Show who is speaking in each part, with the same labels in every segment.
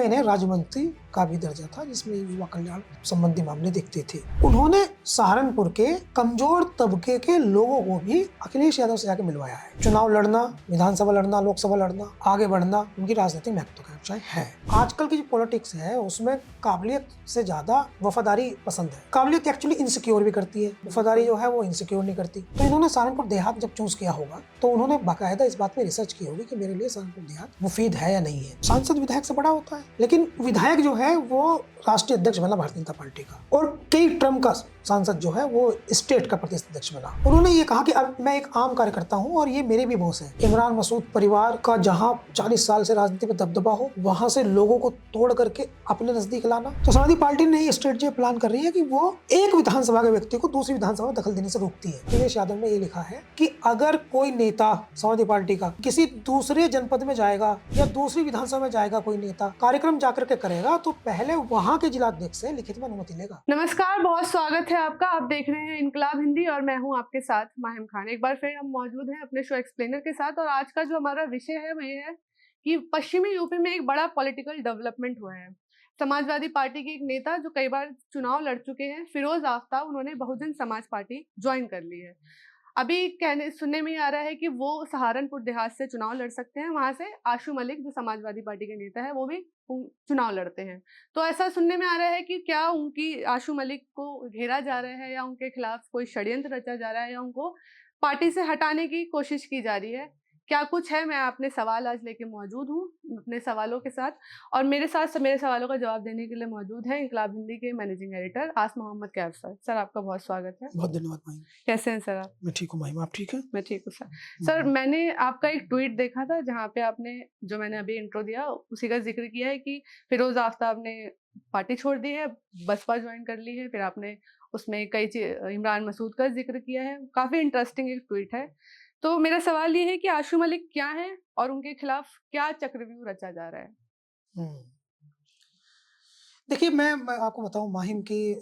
Speaker 1: उसमें इन्हें राज्य मंत्री का भी दर्जा था, जिसमें युवा कल्याण संबंधी मामले देखते थे। उन्होंने सहारनपुर के कमजोर तबके के लोगों को भी अखिलेश यादव से जाके मिलवाया है। चुनाव लड़ना, विधानसभा लड़ना, लोकसभा लड़ना, आगे बढ़ना उनकी राजनीतिक महत्वाकांक्षाएं है। आजकल की जो पॉलिटिक्स है उसमें काबिलियत से ज्यादा वफादारी पसंद है। काबिलियत एक्चुअली इनसिक्योर भी करती है, वफादारी जो है वो इनसिक्योर नहीं करती। तो इन्होंने सहारनपुर देहात जब चूज किया होगा तो उन्होंने बाकायदा इस बात पे रिसर्च की होगी कि मेरे लिए सहारनपुर देहात मुफीद है या नहीं है। सांसद विधायक से बड़ा होता है, लेकिन विधायक जो है वो राष्ट्रीय अध्यक्ष बना भारतीय जनता पार्टी का, और कई टर्म का सांसद जो है वो स्टेट का प्रदेश अध्यक्ष बना। उन्होंने ये कहा कि अब मैं एक आम कार्यकर्ता हूं और ये मेरे भी बॉस हैं। इमरान मसूद परिवार का जहां 40 साल से राजनीति में दबदबा हो, वहां से लोगों को तोड़ करके अपने नजदीक लाना। तो समाजवादी पार्टी ने ये स्ट्रेटजी प्लान कर रही है कि वो एक विधानसभा के व्यक्ति को दूसरी विधानसभा में दखल देने से रोकती है। अखिलेश यादव ने ये लिखा है कि अगर कोई नेता समाजवादी पार्टी का किसी दूसरे जनपद में जाएगा या दूसरी विधानसभा में जाएगा, कोई नेता कार्यक्रम जाकर के करेगा तो पहले वहां के जिलाध्यक्ष से लिखित में अनुमति लेगा।
Speaker 2: नमस्कार, बहुत स्वागत है आपका। आप देख रहे हैं इनकलाब हिंदी और मैं हूं आपके साथ माहिम खान। एक बार फिर हम मौजूद हैं अपने शो एक्सप्लेनर के साथ और आज का जो हमारा विषय है वो ये है कि पश्चिमी यूपी में एक बड़ा पॉलिटिकल डेवलपमेंट हुआ है। समाजवादी पार्टी के एक नेता जो कई बार चुनाव लड़ चुके हैं, फिरोज आफ्ताब, उन्होंने बहुजन समाज पार्टी ज्वाइन कर ली है। अभी सुनने में आ रहा है कि वो सहारनपुर देहात से चुनाव लड़ सकते हैं। वहां से आशू मलिक जो समाजवादी पार्टी के नेता है वो भी चुनाव लड़ते हैं। तो ऐसा सुनने में आ रहा है कि क्या उनकी आशू मलिक को घेरा जा रहा है या उनके खिलाफ कोई षड्यंत्र रचा जा रहा है या उनको पार्टी से हटाने की कोशिश की जा रही है। क्या कुछ है, मैं अपने सवाल आज लेके मौजूद हूँ अपने सवालों के साथ, और मेरे साथ मेरे सवालों का जवाब देने के लिए मौजूद है इनकलाब हिंदी के managing editor Aas Mohammad Kaif sir. Sir आपका बहुत स्वागत है।
Speaker 1: बहुत धन्यवाद महिमा।
Speaker 2: कैसे हैं सर आप?
Speaker 1: मैं ठीक हूँ महिमा, आप ठीक है?
Speaker 2: मैं ठीक हूँ सर। सर, मैंने आपका एक ट्वीट देखा था जहाँ पे आपने, जो मैंने अभी इंट्रो दिया उसी का जिक्र किया है कि फिरोज आफ्ताब ने पार्टी छोड़ दी है, बसपा ज्वाइन कर ली है। फिर आपने उसमें कई इमरान मसूद का जिक्र किया है। काफी इंटरेस्टिंग एक ट्वीट है। तो मेरा सवाल ये है कि आशू मलिक क्या है और उनके खिलाफ क्या चक्रव्यूह रचा जा रहा है?
Speaker 1: देखिए, मैं आपको बताऊं माहिम की,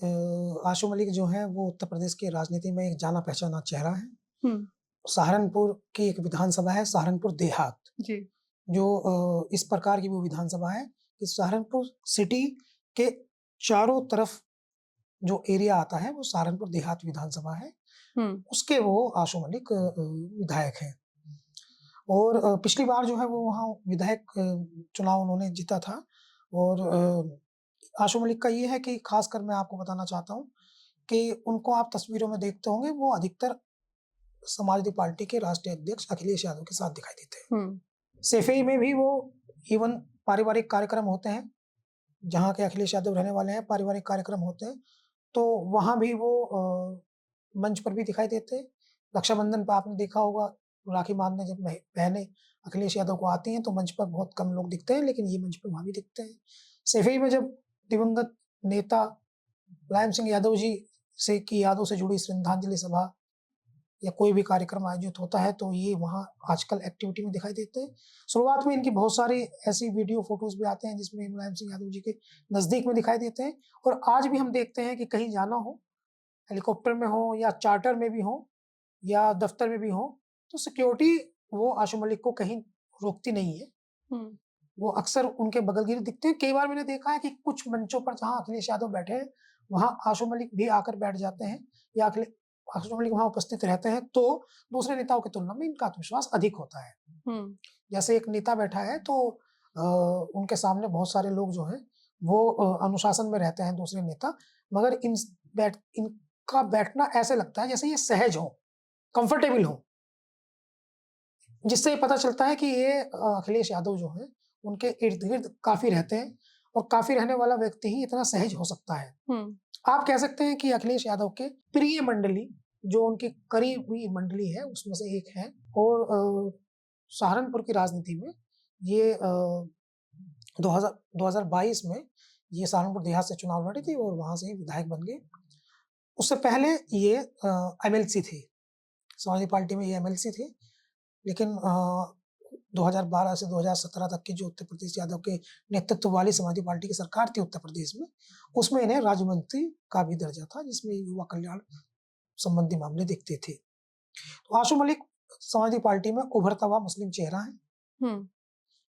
Speaker 1: आशू मलिक जो है वो उत्तर प्रदेश की राजनीति में एक जाना पहचाना चेहरा है। सहारनपुर की एक विधानसभा है सहारनपुर देहात
Speaker 2: जी।
Speaker 1: जो इस प्रकार की वो विधानसभा है कि सहारनपुर सिटी के चारों तरफ जो एरिया आता है वो सहारनपुर देहात विधानसभा है। उसके वो आशू मलिक विधायक हैं और पिछली बार जो है वो वहाँ विधायक चुनाव उन्होंने जीता था। और आशू मलिक का ये है कि खासकर मैं आपको बताना चाहता हूँ कि उनको आप तस्वीरों में देखते होंगे, वो अधिकतर समाजवादी पार्टी के राष्ट्रीय अध्यक्ष अखिलेश यादव के साथ दिखाई देते हैं। सेफई में भी वो इवन पारिवारिक कार्यक्रम होते हैं, जहाँ के अखिलेश यादव रहने वाले हैं, पारिवारिक कार्यक्रम होते हैं तो वहाँ भी वो मंच पर भी दिखाई देते हैं। रक्षाबंधन पर आपने देखा होगा, राखी बांधने जब बहनें अखिलेश यादव को आती हैं तो मंच पर बहुत कम लोग दिखते हैं, लेकिन ये मंच पर वहाँ भी दिखते हैं। सेफई में जब दिवंगत नेता मुलायम सिंह यादव जी से की यादों से जुड़ी श्रद्धांजलि सभा या कोई भी कार्यक्रम आयोजित होता है तो ये वहाँ आजकल एक्टिविटी में दिखाई देते हैं। शुरुआत में इनकी बहुत सारी ऐसी वीडियो फोटोज भी आते हैं जिसमें मुलायम सिंह यादव जी के नजदीक में दिखाई देते हैं। और आज भी हम देखते हैं कि कहीं जाना हो, हेलीकॉप्टर में हो या चार्टर में भी हो या दफ्तर में भी हो, तो सिक्योरिटी वो आशू मलिक को कहीं रोकती नहीं है। वो अक्सर उनके बगलगिरी दिखते हैं। कई बार मैंने देखा है कि कुछ मंचों पर जहाँ अखिलेश यादव बैठे हैं वहाँ आशू मलिक भी आकर बैठ जाते हैं या आशू मलिक वहाँ उपस्थित रहते हैं, तो दूसरे नेताओं की तुलना में इनका आत्मविश्वास अधिक होता है। जैसे एक नेता बैठा है तो उनके सामने बहुत सारे लोग जो हैं वो अनुशासन में रहते हैं, दूसरे नेता, मगर इनका बैठना ऐसे लगता है जैसे ये सहज हो, कंफर्टेबल हो, जिससे पता चलता है कि ये अखिलेश यादव जो है उनके इर्द गिर्द काफी रहते हैं और काफी रहने वाला व्यक्ति ही इतना सहज हो सकता है। आप कह सकते हैं कि अखिलेश यादव के प्रिय मंडली, जो उनकी करीबी मंडली है, उसमें से एक है। और सहारनपुर की राजनीति में ये 2022 में ये सहारनपुर देहात से चुनाव लड़ी थी और वहां से ही विधायक बन गए। उससे पहले ये एमएलसी थे, समाजवादी पार्टी में ये एमएलसी थे, लेकिन 2012 से 2017 तक की जो उत्तर प्रदेश यादव के नेतृत्व वाली समाजवादी पार्टी की सरकार थी उत्तर प्रदेश में, उसमें इन्हें राज्य मंत्री का भी दर्जा था, जिसमें युवा कल्याण संबंधी मामले देखते थे। तो आशू मलिक समाजवादी पार्टी में उभरता हुआ मुस्लिम चेहरा है।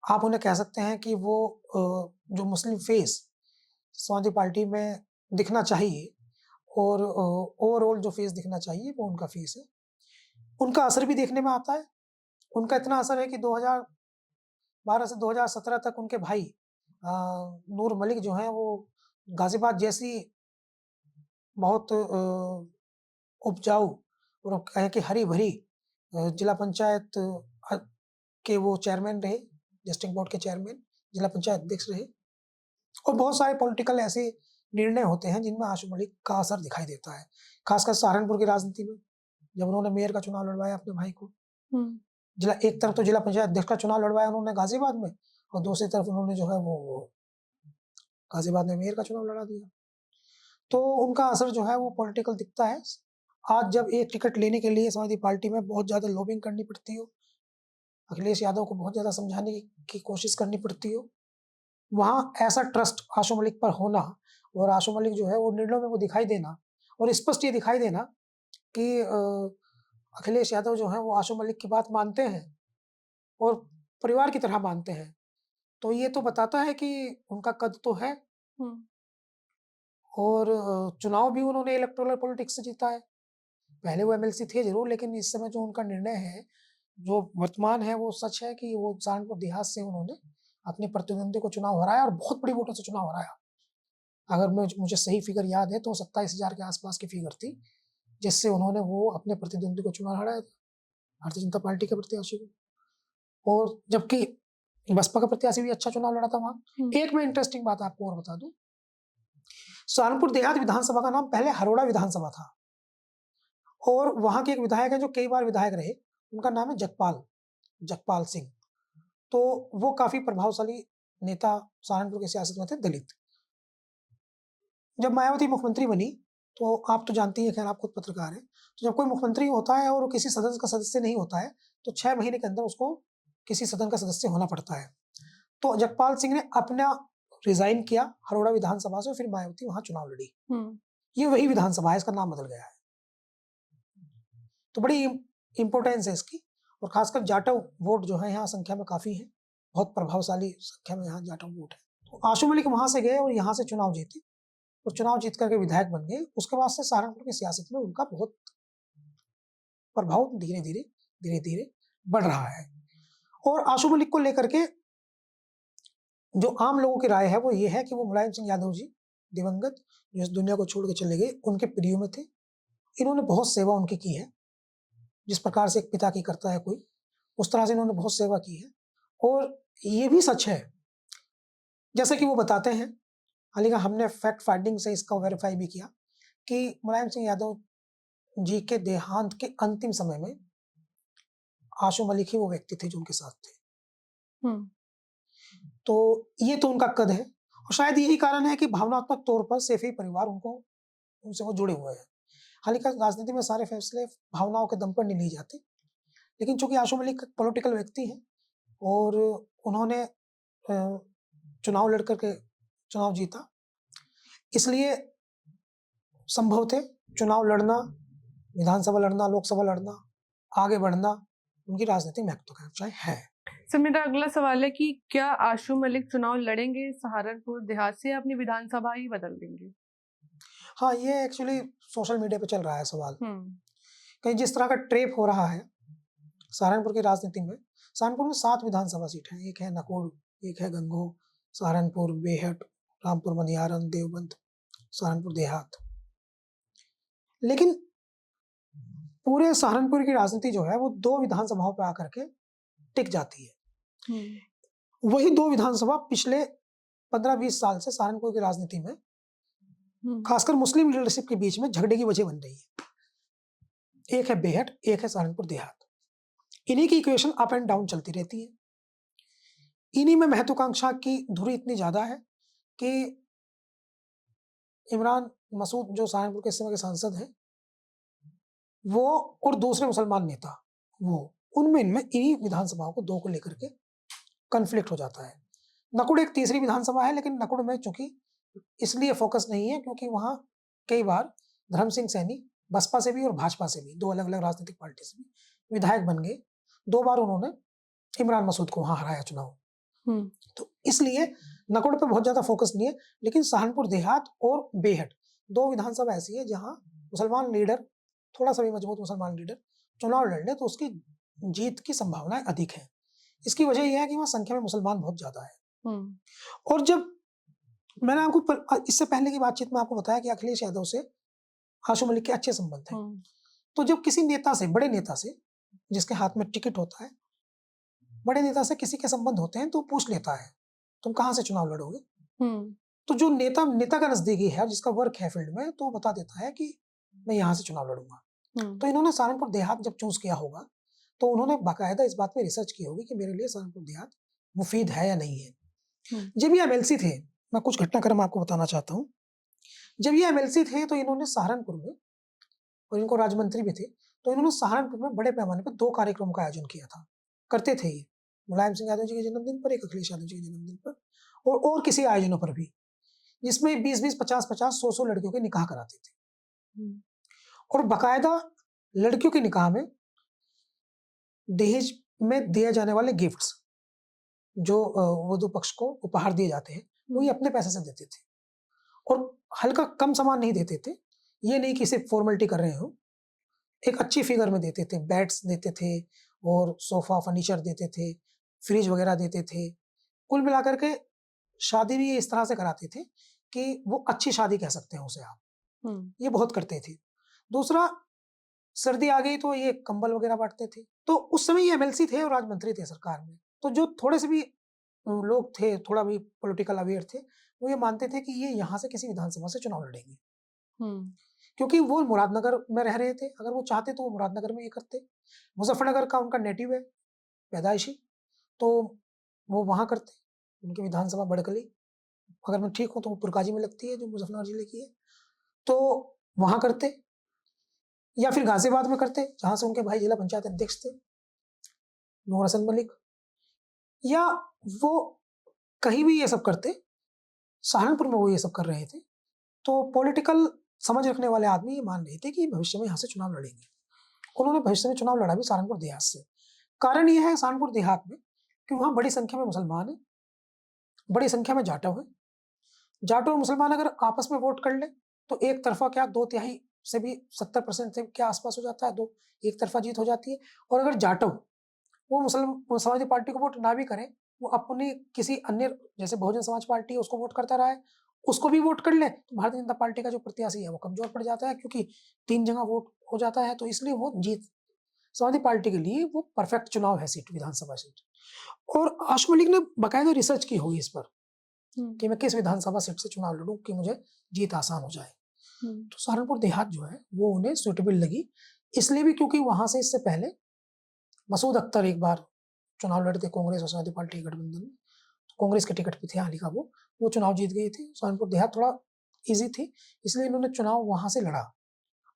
Speaker 1: आप उन्हें कह सकते हैं कि वो जो मुस्लिम फेस समाजवादी पार्टी में दिखना चाहिए और ओवरऑल जो फेस दिखना चाहिए वो उनका फेस है। उनका असर भी देखने में आता है। उनका इतना असर है कि 2012 से 2017 तक उनके भाई नूर मलिक जो हैं वो गाजियाबाद जैसी बहुत उपजाऊ और कहें कि हरी-भरी जिला पंचायत के वो चेयरमैन रहे, डिस्ट्रिक्ट बोर्ड के चेयरमैन, जिला पंचायत अध्यक्ष रहे और बहुत सारे पॉलिटिकल ऐसे निर्णय होते हैं जिनमें आशू मलिक का असर दिखाई देता है। खासकर सहारनपुर की राजनीति में, जब उन्होंने मेयर का चुनाव लड़वाया अपने भाई को। एक तरफ तो जिला पंचायत अध्यक्ष का चुनाव लड़वाया उन्होंने गाजियाबाद में और दूसरी तरफ उन्होंने जो है वो गाजियाबाद में मेयर का चुनाव लड़ा दिया। तो उनका असर जो है वो पॉलिटिकल दिखता है। आज जब एक टिकट लेने के लिए समाजवादी पार्टी में बहुत ज़्यादा लॉबिंग करनी पड़ती हो, अखिलेश यादव को बहुत ज़्यादा समझाने की कोशिश करनी पड़ती हो, वहाँ ऐसा ट्रस्ट आशू मलिक पर होना और आशू मलिक जो है वो निर्णयों में वो दिखाई देना और स्पष्ट ये दिखाई देना कि अखिलेश यादव जो है वो आशू मलिक की बात मानते हैं और परिवार की तरह मानते हैं। तो ये तो बताता है कि उनका कद तो है और चुनाव भी उन्होंने इलेक्टोरल पॉलिटिक्स से जीता है। पहले वो एमएलसी थे ज़रूर, लेकिन इस समय जो उनका निर्णय है, जो वर्तमान है, वो सच है कि वो सहारनपुर देहात से उन्होंने अपने प्रतिद्वंदी को चुनाव हराया और बहुत बड़ी वोटों से चुनाव हराया। अगर मुझे सही फिगर याद है तो 27,000 के आसपास की फिगर थी, जिससे उन्होंने वो अपने प्रतिद्वंदी को चुनाव हराया था, भारतीय जनता पार्टी के प्रत्याशी को। और जबकि बसपा का प्रत्याशी भी अच्छा चुनाव लड़ा था वहाँ। एक मैं इंटरेस्टिंग बात आपको और बता दूं, सहारनपुर देहात विधानसभा का नाम पहले हरोड़ा विधानसभा था और वहाँ के एक विधायक है जो कई बार विधायक रहे, उनका नाम है जगपाल सिंह। तो वो काफी प्रभावशाली नेता सहारनपुर की सियासत में थे, दलित। जब मायावती मुख्यमंत्री बनी तो आप तो जानती हैं, खैर आप खुद पत्रकार हैं, तो जब कोई मुख्यमंत्री होता है और वो किसी सदन का सदस्य नहीं होता है तो 6 महीने के अंदर उसको किसी सदन का सदस्य होना पड़ता है। तो जगपाल सिंह ने अपना रिजाइन किया हरोड़ा विधानसभा से, फिर मायावती वहां चुनाव लड़ी। ये वही विधानसभा है, इसका नाम बदल गया है। तो बड़ी इंपॉर्टेंस है इसकी और खासकर जाटव वोट जो है यहाँ संख्या में काफी है, बहुत प्रभावशाली संख्या में यहाँ जाटव वोट है। तो आशू मलिक वहां से गए और यहाँ से चुनाव जीते और चुनाव जीत करके विधायक बन गए। उसके बाद से सहारनपुर की सियासत में उनका बहुत प्रभाव धीरे धीरे बढ़ रहा है। और आशू मलिक को लेकर के जो आम लोगों की राय है वो ये है कि वो मुलायम सिंह यादव जी दिवंगत जो इस दुनिया को छोड़ के चले गए, उनके प्रिय में थे। इन्होंने बहुत सेवा उनकी की है, जिस प्रकार से एक पिता की करता है कोई, उस तरह से इन्होंने बहुत सेवा की है। और ये भी सच है, जैसे कि वो बताते हैं, हाल ही हमने फैक्ट फाइंडिंग से इसका वेरीफाई भी किया कि मुलायम सिंह यादव जी के देहांत के अंतिम समय में आशू मलिक ही वो व्यक्ति थे जो उनके साथ थे। तो ये तो उनका कद है और शायद यही कारण है कि भावनात्मक तौर पर सैफी परिवार उनसे वो जुड़े हुए हैं। हालांकि राजनीति में सारे फैसले भावनाओं के दम पर नहीं लिए जाते, लेकिन चूंकि आशू मलिक पॉलिटिकल व्यक्ति हैं और उन्होंने चुनाव लड़कर के चुनाव जीता, इसलिए संभव थे चुनाव लड़ना, विधानसभा लड़ना, लोकसभा लड़ना, आगे बढ़ना उनकी राजनीतिक महत्वाकांक्षा है।
Speaker 2: सर मेरा अगला सवाल है कि क्या आशू मलिक चुनाव लड़ेंगे सहारनपुर देहात से या अपनी विधानसभा ही बदल देंगे?
Speaker 1: हाँ, ये एक्चुअली सोशल मीडिया पे चल रहा है सवाल। कहीं जिस तरह का ट्रेप हो रहा है सहारनपुर की राजनीति में, सहारनपुर में 7 विधानसभा सीट हैं, एक है नकुड़, एक है गंगोह, सहारनपुर, बेहट, रामपुर मनियारन, देवबंद, सहारनपुर देहात। लेकिन पूरे सहारनपुर की राजनीति जो है वो 2 विधानसभाओं पे आकर के टिक जाती है। वही 2 विधानसभा पिछले 15-20 साल से सहारनपुर की राजनीति में खासकर मुस्लिम लीडरशिप के बीच में झगड़े की वजह बन रही है। एक है बेहट, एक है सहारनपुर देहात। इन्हीं की इक्वेशन अप एंड डाउन चलती रहती है। इन्हीं में महत्वाकांक्षा की धुरी इतनी ज्यादा है कि इमरान मसूद जो सहारनपुर के समय के सांसद हैं, वो और दूसरे मुसलमान नेता वो उनमें इनमें इन्हीं विधानसभाओं को 2 को लेकर के कन्फ्लिक्ट हो जाता है। नकुड़ एक तीसरी विधानसभा है, लेकिन नकुड़ में चूंकि इसलिए फोकस नहीं है क्योंकि वहां कई बार धर्म सिंह सैनी बसपा से भी और भाजपा से भी 2 अलग-अलग राजनीतिक पार्टी से भी विधायक बन गए। 2 बार उन्होंने इमरान मसूद को वहां हराया चुनाव। तो इसलिए नकोड़ पे बहुत ज्यादा फोकस नहीं है, लेकिन सहारनपुर देहात और बेहट 2 विधानसभा ऐसी है जहां मुसलमान लीडर, थोड़ा सा भी मजबूत मुसलमान लीडर चुनाव लड़ ले तो उसकी जीत की संभावनाएं अधिक है। इसकी वजह यह है कि वहां संख्या में मुसलमान बहुत ज्यादा है। और जब मैंने आपको इससे पहले की बातचीत में आपको बताया कि अखिलेश यादव से आशु मलिक के अच्छे संबंध हैं, तो जब किसी नेता से, बड़े नेता से, जिसके हाथ में टिकट होता है, बड़े नेता से किसी के संबंध होते हैं तो पूछ लेता है तुम कहाँ से चुनाव लड़ोगे। तो जो नेता का नजदीकी है, जिसका वर्क है फील्ड में, तो वो बता देता है कि मैं यहाँ से चुनाव लड़ूंगा। तो इन्होंने सहारनपुर देहात जब चूज किया होगा तो उन्होंने बाकायदा इस बात पे रिसर्च की होगी कि मेरे लिए सहारनपुर देहात मुफीद है या नहीं है। जब ये एमएलसी थे, मैं कुछ घटनाक्रम आपको बताना चाहता हूँ। जब ये एमएलसी थे तो इन्होंने सहारनपुर में, और इनको राज्य भी थे, तो इन्होंने सहारनपुर में बड़े पैमाने पर 2 कार्यक्रमों का आयोजन किया था, करते थे ये, मुलायम सिंह यादव जी के जन्मदिन पर, एक अखिलेश यादव जी के जन्मदिन पर, और किसी आयोजनों पर भी, जिसमें 20-20, 50-50, 100-100 लड़कियों के निकाह कराते थे। और बाकायदा लड़कियों के निकाह में दहेज में दिए जाने वाले गिफ्ट्स जो वधू पक्ष को उपहार दिए जाते हैं, वो ये अपने पैसे से देते थे, और हल्का कम सामान नहीं देते थे। ये नहीं कि सिर्फ फॉर्मेलिटी कर रहे हो, एक अच्छी फिगर में देते थे, बेड्स देते थे और सोफा फर्नीचर देते थे, फ्रिज वगैरह देते थे। कुल मिलाकर के शादी भी ये इस तरह से कराते थे कि वो अच्छी शादी कह सकते हैं उसे आप। ये बहुत करते थे। दूसरा, सर्दी आ गई तो ये कंबल वगैरह बांटते थे। तो उस समय ये एमएलसी थे और राज्य थे सरकार में, तो जो थोड़े से भी लोग थे, थोड़ा भी पॉलिटिकल अवेयर थे, वो ये मानते थे कि ये यहाँ से किसी विधानसभा से चुनाव लड़ेंगे, क्योंकि वो मुरादनगर में रह रहे थे। अगर वो चाहते तो वो मुरादनगर में ये करते, मुजफ्फरनगर का उनका नेटिव है पैदाइशी, तो वो वहां करते। उनकी विधानसभा बड़कली, अगर मैं ठीक हूँ तो वो पुरकाजी में लगती है, जो मुजफ्फरनगर जिले की है, तो वहां करते, या फिर गाजियाबाद में करते जहां से उनके भाई जिला पंचायत अध्यक्ष थे नूर हसन मलिक, या वो कहीं भी ये सब करते। सहारनपुर में वो ये सब कर रहे थे। तो पॉलिटिकल समझ रखने वाले आदमी ये मान रहे थे कि भविष्य में यहाँ से चुनाव लड़ेंगे। उन्होंने भविष्य में चुनाव लड़ा भी सहारनपुर देहात से। कारण यह है सहारनपुर देहात में कि वहां बड़ी संख्या में मुसलमान है, बड़ी संख्या में जाटव है। जाटव और मुसलमान अगर आपस में वोट कर ले तो एक तरफा क्या 2/3 से भी 70% से क्या आसपास हो जाता है, दो एक तरफा जीत हो जाती है। और अगर जाटव वो मुसलमान समाजवादी पार्टी को वोट ना भी करें, वो अपनी किसी अन्य, जैसे बहुजन समाज पार्टी है उसको वोट करता रहा है, उसको भी वोट कर ले, तो भारतीय जनता पार्टी का जो प्रत्याशी है वो कमजोर पड़ जाता है, क्योंकि 3 जगह वोट हो जाता है। तो इसलिए वो जीत समाजवादी पार्टी के लिए वो परफेक्ट चुनाव है, सीट, विधानसभा सीट। और आशु मलिक ने बाकायदा रिसर्च की होगी इस पर कि मैं किस विधानसभा सीट से चुनाव लड़ूं कि मुझे जीत आसान हो जाए। तो सहारनपुर देहात जो है वो उन्हें सुटेबल लगी, इसलिए भी क्योंकि वहां से इससे पहले मसूद अख्तर एक बार चुनाव लड़ते कांग्रेस और समाजवादी पार्टी के गठबंधन में, कांग्रेस के टिकट पे थे हाल ही का, वो चुनाव जीत गए थे। सहारनपुर देहात थोड़ा इजी थी, इसलिए इन्होंने चुनाव वहां से लड़ा।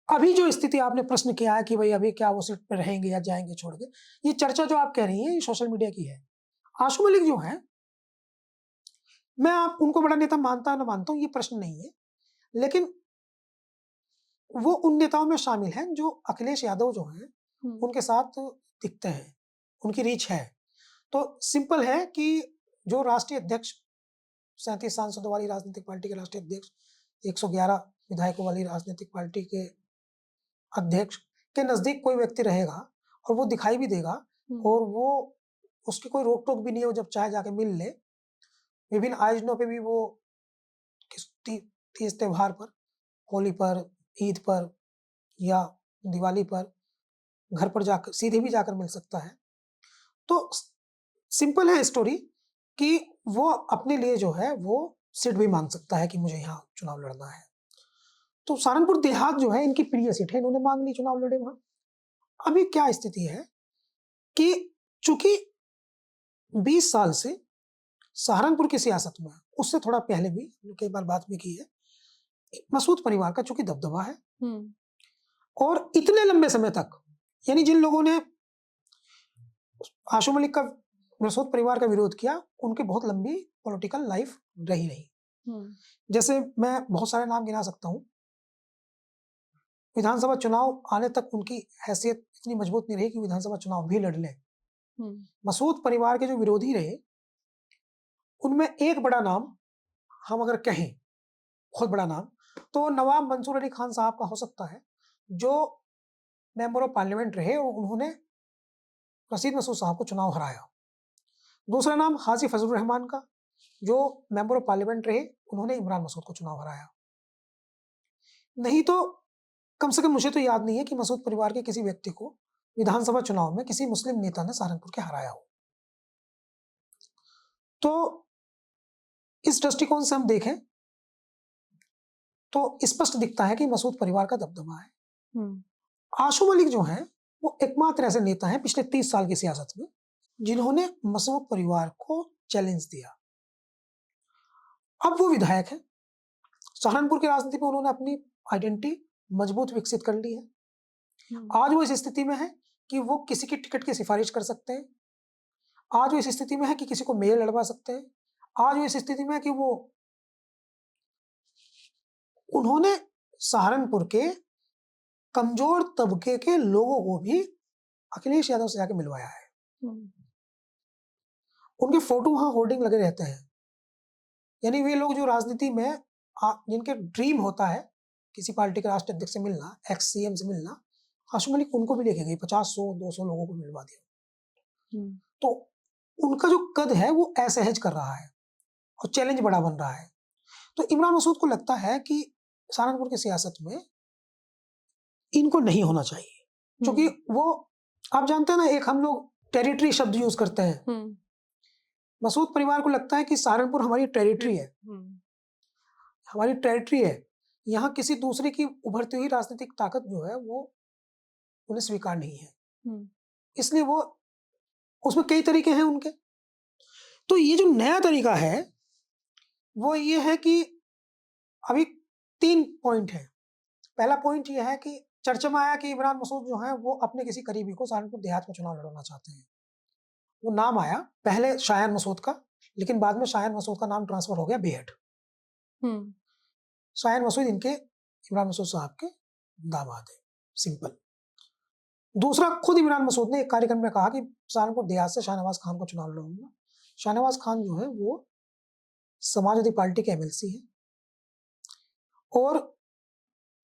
Speaker 1: अभी जो स्थिति आपने प्रश्न किया है कि भाई अभी क्या वो सीट पे रहेंगे या जाएंगे छोड़ के, ये चर्चा जो आप कह रही है ये सोशल मीडिया की है। आशु मलिक जो है, मैं आप उनको बड़ा नेता मानता है ना मानता हूँ ये प्रश्न नहीं है, लेकिन वो उन नेताओं में शामिल हैं जो अखिलेश यादव जो हैं उनके साथ दिखते हैं, उनकी रीच है। तो सिंपल है कि जो राष्ट्रीय अध्यक्ष 37 सांसदों वाली राजनीतिक पार्टी के राष्ट्रीय अध्यक्ष, 111 विधायकों वाली राजनीतिक पार्टी के अध्यक्ष के नजदीक कोई व्यक्ति रहेगा और वो दिखाई भी देगा और वो उसकी कोई रोक टोक भी नहीं है, वो जब चाहे जाके मिल ले। विभिन्न आयोजनों पे भी वो तीज त्योहार पर, होली पर, ईद पर या दिवाली पर घर पर जाकर सीधे भी जाकर मिल सकता है। तो सिंपल है स्टोरी कि वो अपने लिए जो है वो सीट भी मांग सकता है कि मुझे यहाँ चुनाव लड़ना है। तो सहारनपुर देहात जो है इनकी प्रिय सीट है, इन्होंने मांग ली, चुनाव लड़े वहां। अभी क्या स्थिति है कि चूंकि 20 साल से सहारनपुर की सियासत में, उससे थोड़ा पहले भी कई बार बात भी की है, मसूद परिवार का चूंकि दबदबा है, और इतने लंबे समय तक, यानी जिन लोगों ने आशु मलिक का, मसूद परिवार का विरोध किया, उनकी बहुत लंबी पॉलिटिकल लाइफ रही नहीं। जैसे मैं बहुत सारे नाम गिना सकता हूँ। विधानसभा चुनाव आने तक उनकी हैसियत इतनी मजबूत नहीं रही कि विधानसभा चुनाव भी लड़ ले। मसूद परिवार के जो विरोधी रहे उनमें एक बड़ा नाम हम अगर कहें, बहुत बड़ा नाम, तो नवाब मंसूर अली खान साहब का हो सकता है, जो मेंबर ऑफ पार्लियामेंट रहे और उन्होंने रशीद मसूद साहब को चुनाव हराया। दूसरा नाम हाजी फजलुर रहमान का, जो मेंबर ऑफ पार्लियामेंट रहे, उन्होंने इमरान मसूद को चुनाव हराया। नहीं तो कम से कम मुझे तो याद नहीं है कि मसूद परिवार के किसी व्यक्ति को विधानसभा चुनाव में किसी मुस्लिम नेता ने सहारनपुर के हराया हो। तो इस दृष्टिकोण से हम देखें तो स्पष्ट दिखता है कि मसूद परिवार का दबदबा है। आशू मलिक जो है वो एकमात्र ऐसे नेता हैं पिछले 30 साल की सियासत में जिन्होंने मसूद परिवार को चैलेंज दिया। अब वो विधायक है, सहारनपुर की राजनीति में उन्होंने अपनी आइडेंटिटी मजबूत विकसित कर ली है। आज वो इस स्थिति में है कि वो किसी की टिकट की सिफारिश कर सकते हैं। आज वो इस स्थिति में है कि किसी को मेयर लड़वा सकते हैं। आज वो इस स्थिति में है कि वो उन्होंने सहारनपुर के कमजोर तबके के लोगों को भी अखिलेश यादव से जाके मिलवाया है। उनके फोटो वहां होर्डिंग लगे रहते हैं। यानी वे लोग जो राजनीति में जिनके ड्रीम होता है किसी पार्टी के राष्ट्रीय अध्यक्ष से मिलना, एक्स सीएम से मिलना, आशू मलिक उनको भी लेके गई, 50, 100, 200 लोगों को मिलवा दिया। तो उनका जो कद है वो असहज कर रहा है और चैलेंज बड़ा बन रहा है। तो इमरान मसूद को लगता है कि सहारनपुर की सियासत में इनको नहीं होना चाहिए, क्योंकि वो, आप जानते हैं ना, एक हम लोग टेरिटरी शब्द यूज करते हैं। मसूद परिवार को लगता है कि सहारनपुर हमारी टेरिटरी है, हमारी टेरिटरी है, यहाँ किसी दूसरे की उभरती हुई राजनीतिक ताकत जो है वो उन्हें स्वीकार नहीं है। इसलिए वो, उसमें कई तरीके हैं उनके। तो ये जो नया तरीका है वो ये है कि अभी 3 पॉइंट है। पहला पॉइंट ये है कि चर्चा में आया कि इमरान मसूद जो है वो अपने किसी करीबी को सहारनपुर देहात में चुनाव लड़वाना चाहते हैं। वो नाम आया पहले शायान मसूद का, लेकिन बाद में शायान मसूद का नाम ट्रांसफर हो गया बेहट। शायान मसूद इनके इमरान मसूद साहब के दामाद है, सिंपल। दूसरा, खुद इमरान मसूद ने एक कार्यक्रम में कहा कि सहारनपुर देहात से शाहनवाज खान को चुनाव लड़ूंगा। शाहनवाज खान जो है वो समाजवादी पार्टी के एमएलसी है और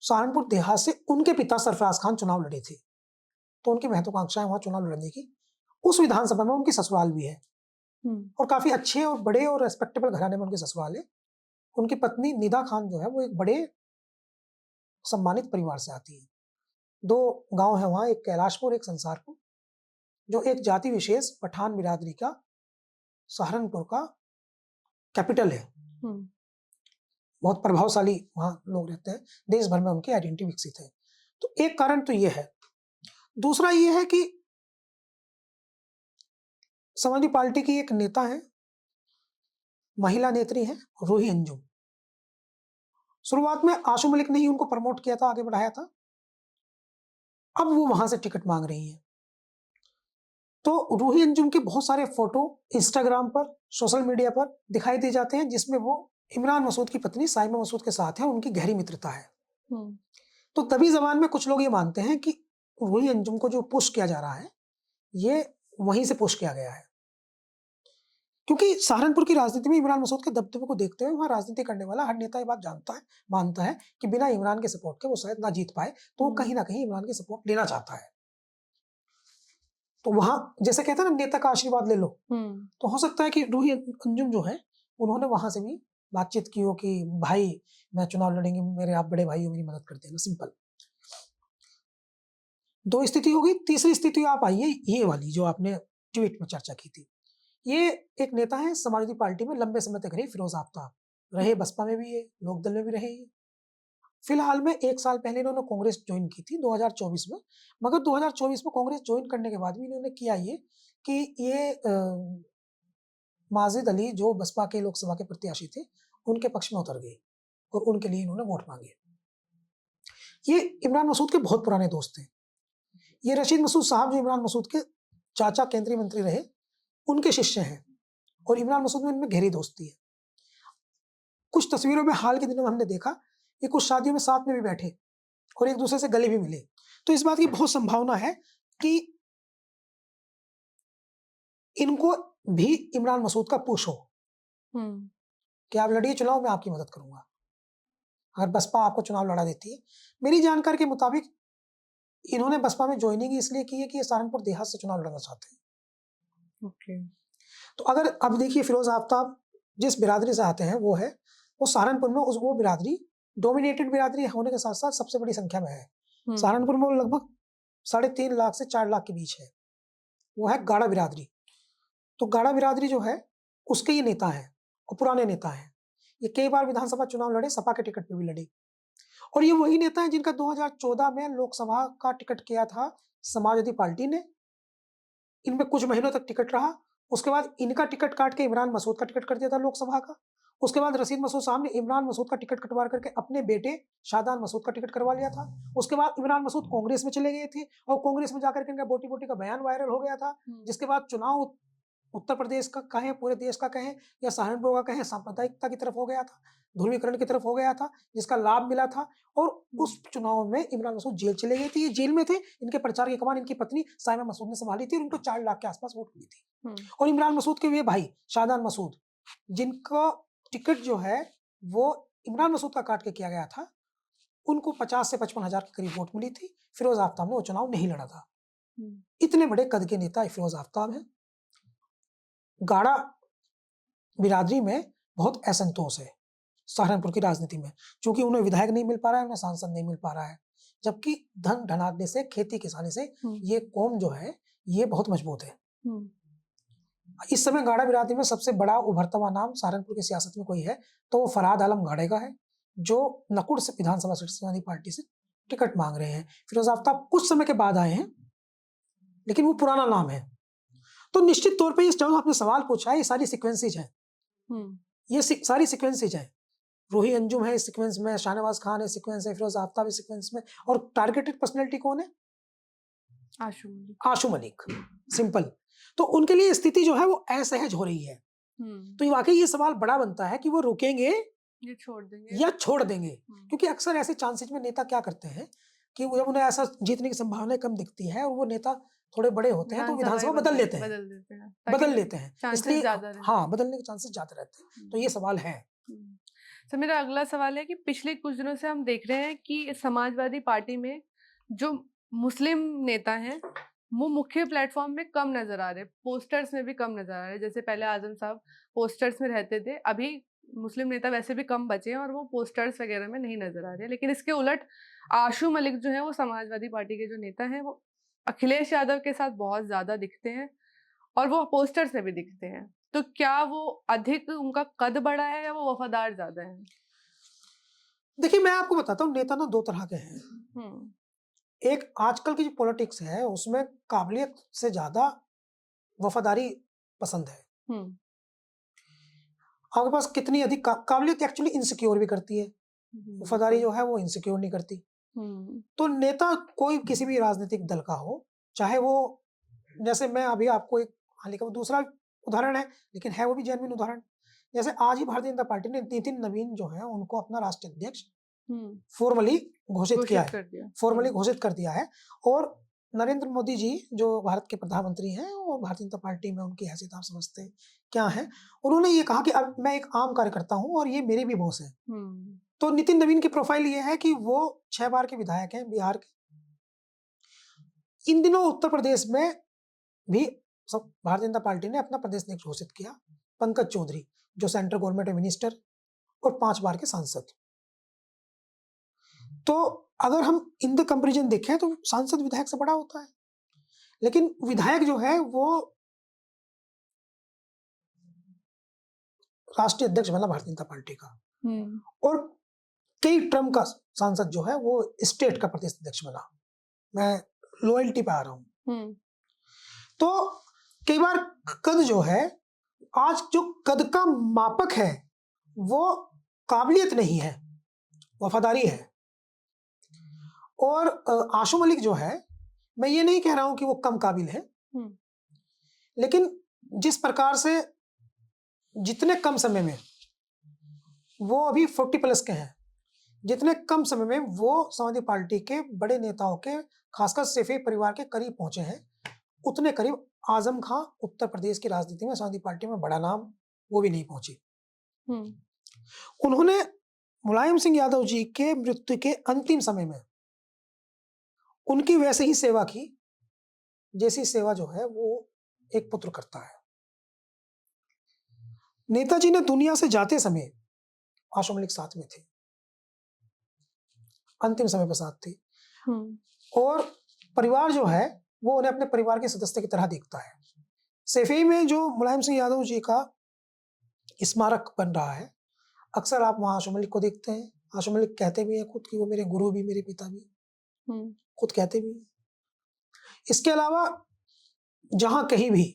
Speaker 1: सहारनपुर देहात से उनके पिता सरफराज खान चुनाव लड़े थे, तो उनकी महत्वाकांक्षाएं वहां चुनाव लड़ने की। उस विधानसभा में उनकी ससुराल भी है और काफी अच्छे और बड़े और रेस्पेक्टेबल घराने में उनके ससुराल है। उनकी पत्नी निदा खान जो है वो एक बड़े सम्मानित परिवार से आती है। 2 गांव है वहां, एक कैलाशपुर, एक संसारपुर, जो एक जाति विशेष पठान बिरादरी का सहारनपुर का कैपिटल है। बहुत प्रभावशाली वहां लोग रहते हैं, देश भर में उनकी आइडेंटिटी विकसित है। तो एक कारण तो ये है। दूसरा ये है कि समाजवादी पार्टी की एक नेता है, महिला नेत्री है, रूही अंजुम। शुरुआत में आशू मलिक ने ही उनको प्रमोट किया था, आगे बढ़ाया था। अब वो वहां से टिकट मांग रही है। तो रूही अंजुम के बहुत सारे फोटो इंस्टाग्राम पर, सोशल मीडिया पर दिखाई दे जाते हैं, जिसमें वो इमरान मसूद की पत्नी साइमा मसूद के साथ है, उनकी गहरी मित्रता है। तो तभी जबान में कुछ लोग ये मानते हैं कि रूही अंजुम को जो पुश किया जा रहा है ये वहीं से पुश किया गया है, क्योंकि सहारनपुर की राजनीति में इमरान मसूद के दबदबे को देखते हुए वहां राजनीति करने वाला हर नेता ये बात जानता है, मानता है कि बिना इमरान के सपोर्ट के वो शायद ना जीत पाए, तो वो कहीं ना कहीं इमरान के सपोर्ट लेना चाहता है। तो वहां जैसे कहते हैं ना, नेता का आशीर्वाद ले लो, तो हो सकता है कि रूही अंजुम जो है उन्होंने वहां से भी बातचीत की हो कि भाई मैं चुनाव लड़ेंगे, मेरे आप बड़े भाई हो, मेरी मदद कर देना, सिंपल। 2 स्थिति होगी। तीसरी स्थिति आप आइए, ये वाली जो आपने ट्वीट में चर्चा की थी। ये एक नेता है, समाजवादी पार्टी में लंबे समय तक रहे, फिरोज आफ्ताब, रहे बसपा में भी है, लोकदल में भी रहे। फिलहाल में 1 साल पहले इन्होंने कांग्रेस ज्वाइन की थी 2024 में, मगर 2024 में कांग्रेस ज्वाइन करने के बाद भी इन्होंने किया ये कि ये माजिद अली जो बसपा के लोकसभा के प्रत्याशी थे उनके पक्ष में उतर गए और उनके लिए इन्होंने वोट मांगे। ये इमरान मसूद के बहुत पुराने दोस्त थे। ये रशीद मसूद साहब जो इमरान मसूद के चाचा केंद्रीय मंत्री रहे, उनके शिष्य हैं और इमरान मसूद में इनमें गहरी दोस्ती है। कुछ तस्वीरों में हाल के दिनों में हमने देखा कि कुछ शादियों में साथ में भी बैठे और एक दूसरे से गले भी मिले। तो इस बात की बहुत संभावना है कि इनको भी इमरान मसूद का पुश हो, कि आप लड़िए चुनाव, मैं आपकी मदद करूंगा अगर बसपा आपको चुनाव लड़ा देती है। मेरी जानकारी के मुताबिक इन्होंने बसपा में ज्वाइनिंग इसलिए की है कि ये सहारनपुर देहात से चुनाव लड़ना चाहते हैं।
Speaker 2: ओके।
Speaker 1: तो अगर अब देखिए फिरोज आफ्ताब जिस बिरादरी से आते हैं वो सहारनपुर में वो बिरादरी डोमिनेटेड बिरादरी होने के साथ साथ सबसे बड़ी संख्या में है। सहारनपुर में वो लगभग 3.5 लाख से 4 लाख के बीच है। वो है गाड़ा बिरादरी। तो गाड़ा बिरादरी जो है उसके ये नेता है और पुराने नेता है। ये कई बार विधानसभा चुनाव लड़े, सपा के टिकट पे भी लड़े, और ये वही नेता है जिनका 2014 में लोकसभा का टिकट किया था समाजवादी पार्टी ने। इनमें कुछ महीनों तक टिकट रहा, उसके बाद इनका टिकट काट के इमरान मसूद का टिकट कर दिया था लोकसभा का। उसके बाद रशीद मसूद साहब ने इमरान मसूद का टिकट कटवा करके अपने बेटे शाहदान मसूद का टिकट करवा लिया था। उसके बाद इमरान मसूद कांग्रेस में चले गए थे और कांग्रेस में जाकर के इनका बोटी बोटी का बयान वायरल हो गया था, जिसके बाद चुनाव उत्तर प्रदेश का कहें, पूरे देश का कहें या सहारनपुर का कहें, सांप्रदायिकता की तरफ हो गया था, ध्रुवीकरण की तरफ हो गया था, जिसका लाभ मिला था। और उस चुनाव में इमरान मसूद जेल चले गए थे। ये जेल में थे, इनके प्रचार की कमान इनकी पत्नी साइमा मसूद ने संभाली थी और उनको 4 लाख के आसपास वोट मिली थी। और इमरान मसूद के वे भाई शाहदान मसूद, जिनका टिकट जो है वो इमरान मसूद का काट के किया गया था, उनको 50 से 55 हजार के करीब वोट मिली थी। फिरोज आफ्ताब ने वो चुनाव नहीं लड़ा था। इतने बड़े कद के नेता फिरोज आफ्ताब हैं। गाड़ा बिरादरी में बहुत असंतोष है सहारनपुर की राजनीति में, क्योंकि उन्हें विधायक नहीं मिल पा रहा है, उन्हें सांसद नहीं मिल पा रहा है, जबकि धन धनाढ्य से, खेती किसानी से ये कौम जो है ये बहुत मजबूत है। इस समय गाड़ा बिरादरी में सबसे बड़ा उभरता हुआ नाम सहारनपुर की सियासत में कोई है तो वो फरहाद आलम गाड़े का है, जो नकुड़ से विधानसभा सीट समाजवादी पार्टी से टिकट मांग रहे हैं। फिरोज आफ्ताब कुछ समय के बाद आए हैं, लेकिन वो पुराना नाम है। तो निश्चित तौर पे जो आपने सवाल पूछा है, ये सारी सीक्वेंसेज हैं। ये सारी सीक्वेंसेज हैं। रूही अंजुम है इस सीक्वेंस में, शाहनवाज खान है सीक्वेंस है, फिरोज आफ्ताब इस सीक्वेंस में, और टारगेटेड पर्सनैलिटी कौन है? आशू मलिक। सिंपल। तो उनके लिए स्थिति जो है वो असहज हो रही है। तो वाकई ये सवाल बड़ा बनता है कि वो रुकेंगे
Speaker 2: या
Speaker 1: छोड़ देंगे, क्योंकि अक्सर ऐसे चांसेज में नेता क्या करते हैं कि जब उन्हें ऐसा जीतने की संभावना कम दिखती है और वो नेता थोड़े बड़े होते हैं तो विधानसभा बदल लेते हैं इसलिए हाँ, बदलने के चांसेस ज्यादा रहते हैं। तो ये सवाल है।
Speaker 2: तो मेरा अगला सवाल है कि पिछले कुछ दिनों से हम देख रहे हैं कि समाजवादी पार्टी में जो मुस्लिम नेता हैं वो मुख्य प्लेटफॉर्म में कम नजर आ रहे, पोस्टर्स में भी कम नजर आ रहे। जैसे पहले आजम साहब पोस्टर्स में रहते थे, अभी मुस्लिम नेता वैसे भी कम बचे हैं और वो पोस्टर्स वगैरह में नहीं नजर आ रहे। लेकिन इसके उलट आशू मलिक जो है वो समाजवादी पार्टी के जो नेता हैं वो अखिलेश यादव के साथ बहुत ज्यादा दिखते हैं और वो पोस्टर्स में भी दिखते हैं। तो क्या वो अधिक उनका कद बड़ा है या वो वफादार ज्यादा है?
Speaker 1: देखिए मैं आपको बताता हूँ, नेता ना दो तरह के हैं। एक आजकल की जो पॉलिटिक्स है उसमें काबिलियत से ज्यादा वफादारी पसंद है। आपके पास कितनी अधिक काबिलियत एक्चुअली इनसिक्योर भी करती है, वफादारी जो है वो इनसिक्योर नहीं करती। तो नेता कोई किसी भी राजनीतिक दल का हो, चाहे वो, जैसे मैं अभी आपको एक हाल का दूसरा उदाहरण है लेकिन है वो भी जेन्युइन उदाहरण, जैसे आज ही भारतीय जनता पार्टी ने नितिन नवीन जो है उनको अपना राष्ट्रीय अध्यक्ष फॉर्मली घोषित कर दिया है। और नरेंद्र मोदी जी जो भारत के प्रधानमंत्री हैं और भारतीय जनता पार्टी में उनकी हैसियत आप समझते क्या है, उन्होंने ये कहा कि अब मैं एक आम कार्यकर्ता हूं और ये मेरे भी बॉस हैं। तो नितिन नवीन की प्रोफाइल ये है कि वो 6 बार के विधायक हैं बिहार के। इन दिनों उत्तर प्रदेश में भी भारतीय जनता पार्टी ने अपना प्रदेश अध्यक्ष घोषित किया, पंकज चौधरी, जो सेंट्रल गवर्नमेंट में मिनिस्टर और 5 बार के सांसद। तो अगर हम इन द कंपैरिजन देखें तो सांसद विधायक से बड़ा होता है, लेकिन विधायक जो है वो राष्ट्रीय अध्यक्ष बना भारतीय जनता पार्टी का, और कई टर्म का सांसद जो है वो स्टेट का प्रदेश अध्यक्ष बना। मैं लॉयल्टी पे आ रहा हूं। तो कई बार कद जो है, आज जो कद का मापक है वो काबिलियत नहीं है, वफादारी है। और आशू मलिक जो है, मैं ये नहीं कह रहा हूं कि वो कम काबिल है, लेकिन जिस प्रकार से जितने कम समय में वो अभी 40+ के हैं, जितने कम समय में वो समाजवादी पार्टी के बड़े नेताओं के खासकर सैफी परिवार के करीब पहुंचे हैं, उतने करीब आजम खां उत्तर प्रदेश की राजनीति में समाजवादी पार्टी में बड़ा नाम वो भी नहीं पहुंची। उन्होंने मुलायम सिंह यादव जी के मृत्यु के अंतिम समय में उनकी वैसे ही सेवा की जैसी सेवा जो है वो एक पुत्र करता है। नेताजी ने दुनिया से जाते समय आशु मलिक साथ में थे, अंतिम समय पे साथ थे, और परिवार जो है वो उन्हें अपने परिवार के सदस्य की तरह देखता है। सैफई में जो मुलायम सिंह यादव जी का स्मारक बन रहा है, अक्सर आप वहां आशु मलिक को देखते हैं। आशु मलिक कहते भी हैं खुद कि वो मेरे गुरु भी, मेरे पिता भी, खुद कहते भी। इसके अलावा जहां कहीं भी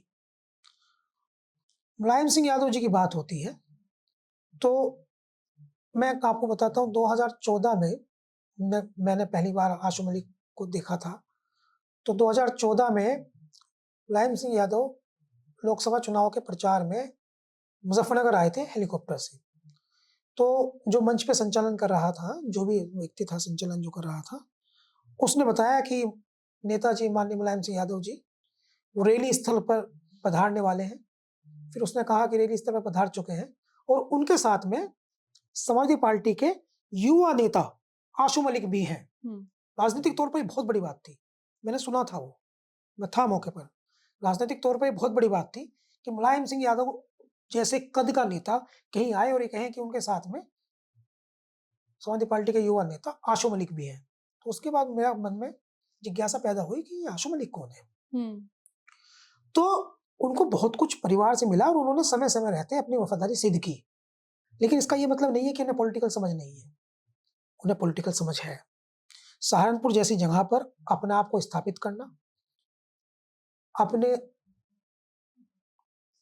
Speaker 1: मुलायम सिंह यादव जी की बात होती है तो मैं आपको बताता हूँ 2014 में मैंने पहली बार आशु मलिक को देखा था। तो 2014 में मुलायम सिंह यादव लोकसभा चुनाव के प्रचार में मुजफ्फरनगर आए थे हेलीकॉप्टर से। तो जो मंच पे संचालन कर रहा था, जो भी व्यक्ति था संचालन जो कर रहा था, उसने बताया कि नेताजी माननीय मुलायम सिंह यादव जी वो रैली स्थल पर पधारने वाले हैं। फिर उसने कहा कि रैली स्थल पर पधार चुके हैं और उनके साथ में समाजवादी पार्टी के युवा नेता आशु मलिक भी हैं। राजनीतिक तौर पर बहुत बड़ी बात थी, मैंने सुना था, वो मैं था मौके पर। राजनीतिक तौर पर बहुत बड़ी बात थी कि मुलायम सिंह यादव जैसे कद का नेता कहीं आए और ये कहें कि उनके साथ में समाजवादी पार्टी के युवा नेता आशु मलिक भी हैं। तो उसके बाद मेरा मन में जिज्ञासा पैदा हुई कि आशु मलिक कौन है। तो उनको बहुत कुछ परिवार से मिला और उन्होंने समय समय रहते अपनी वफादारी सिद्ध की। लेकिन इसका ये मतलब नहीं है कि उन्हें पॉलिटिकल समझ नहीं है, उन्हें पॉलिटिकल समझ है। सहारनपुर जैसी जगह पर अपने आप को स्थापित करना, अपने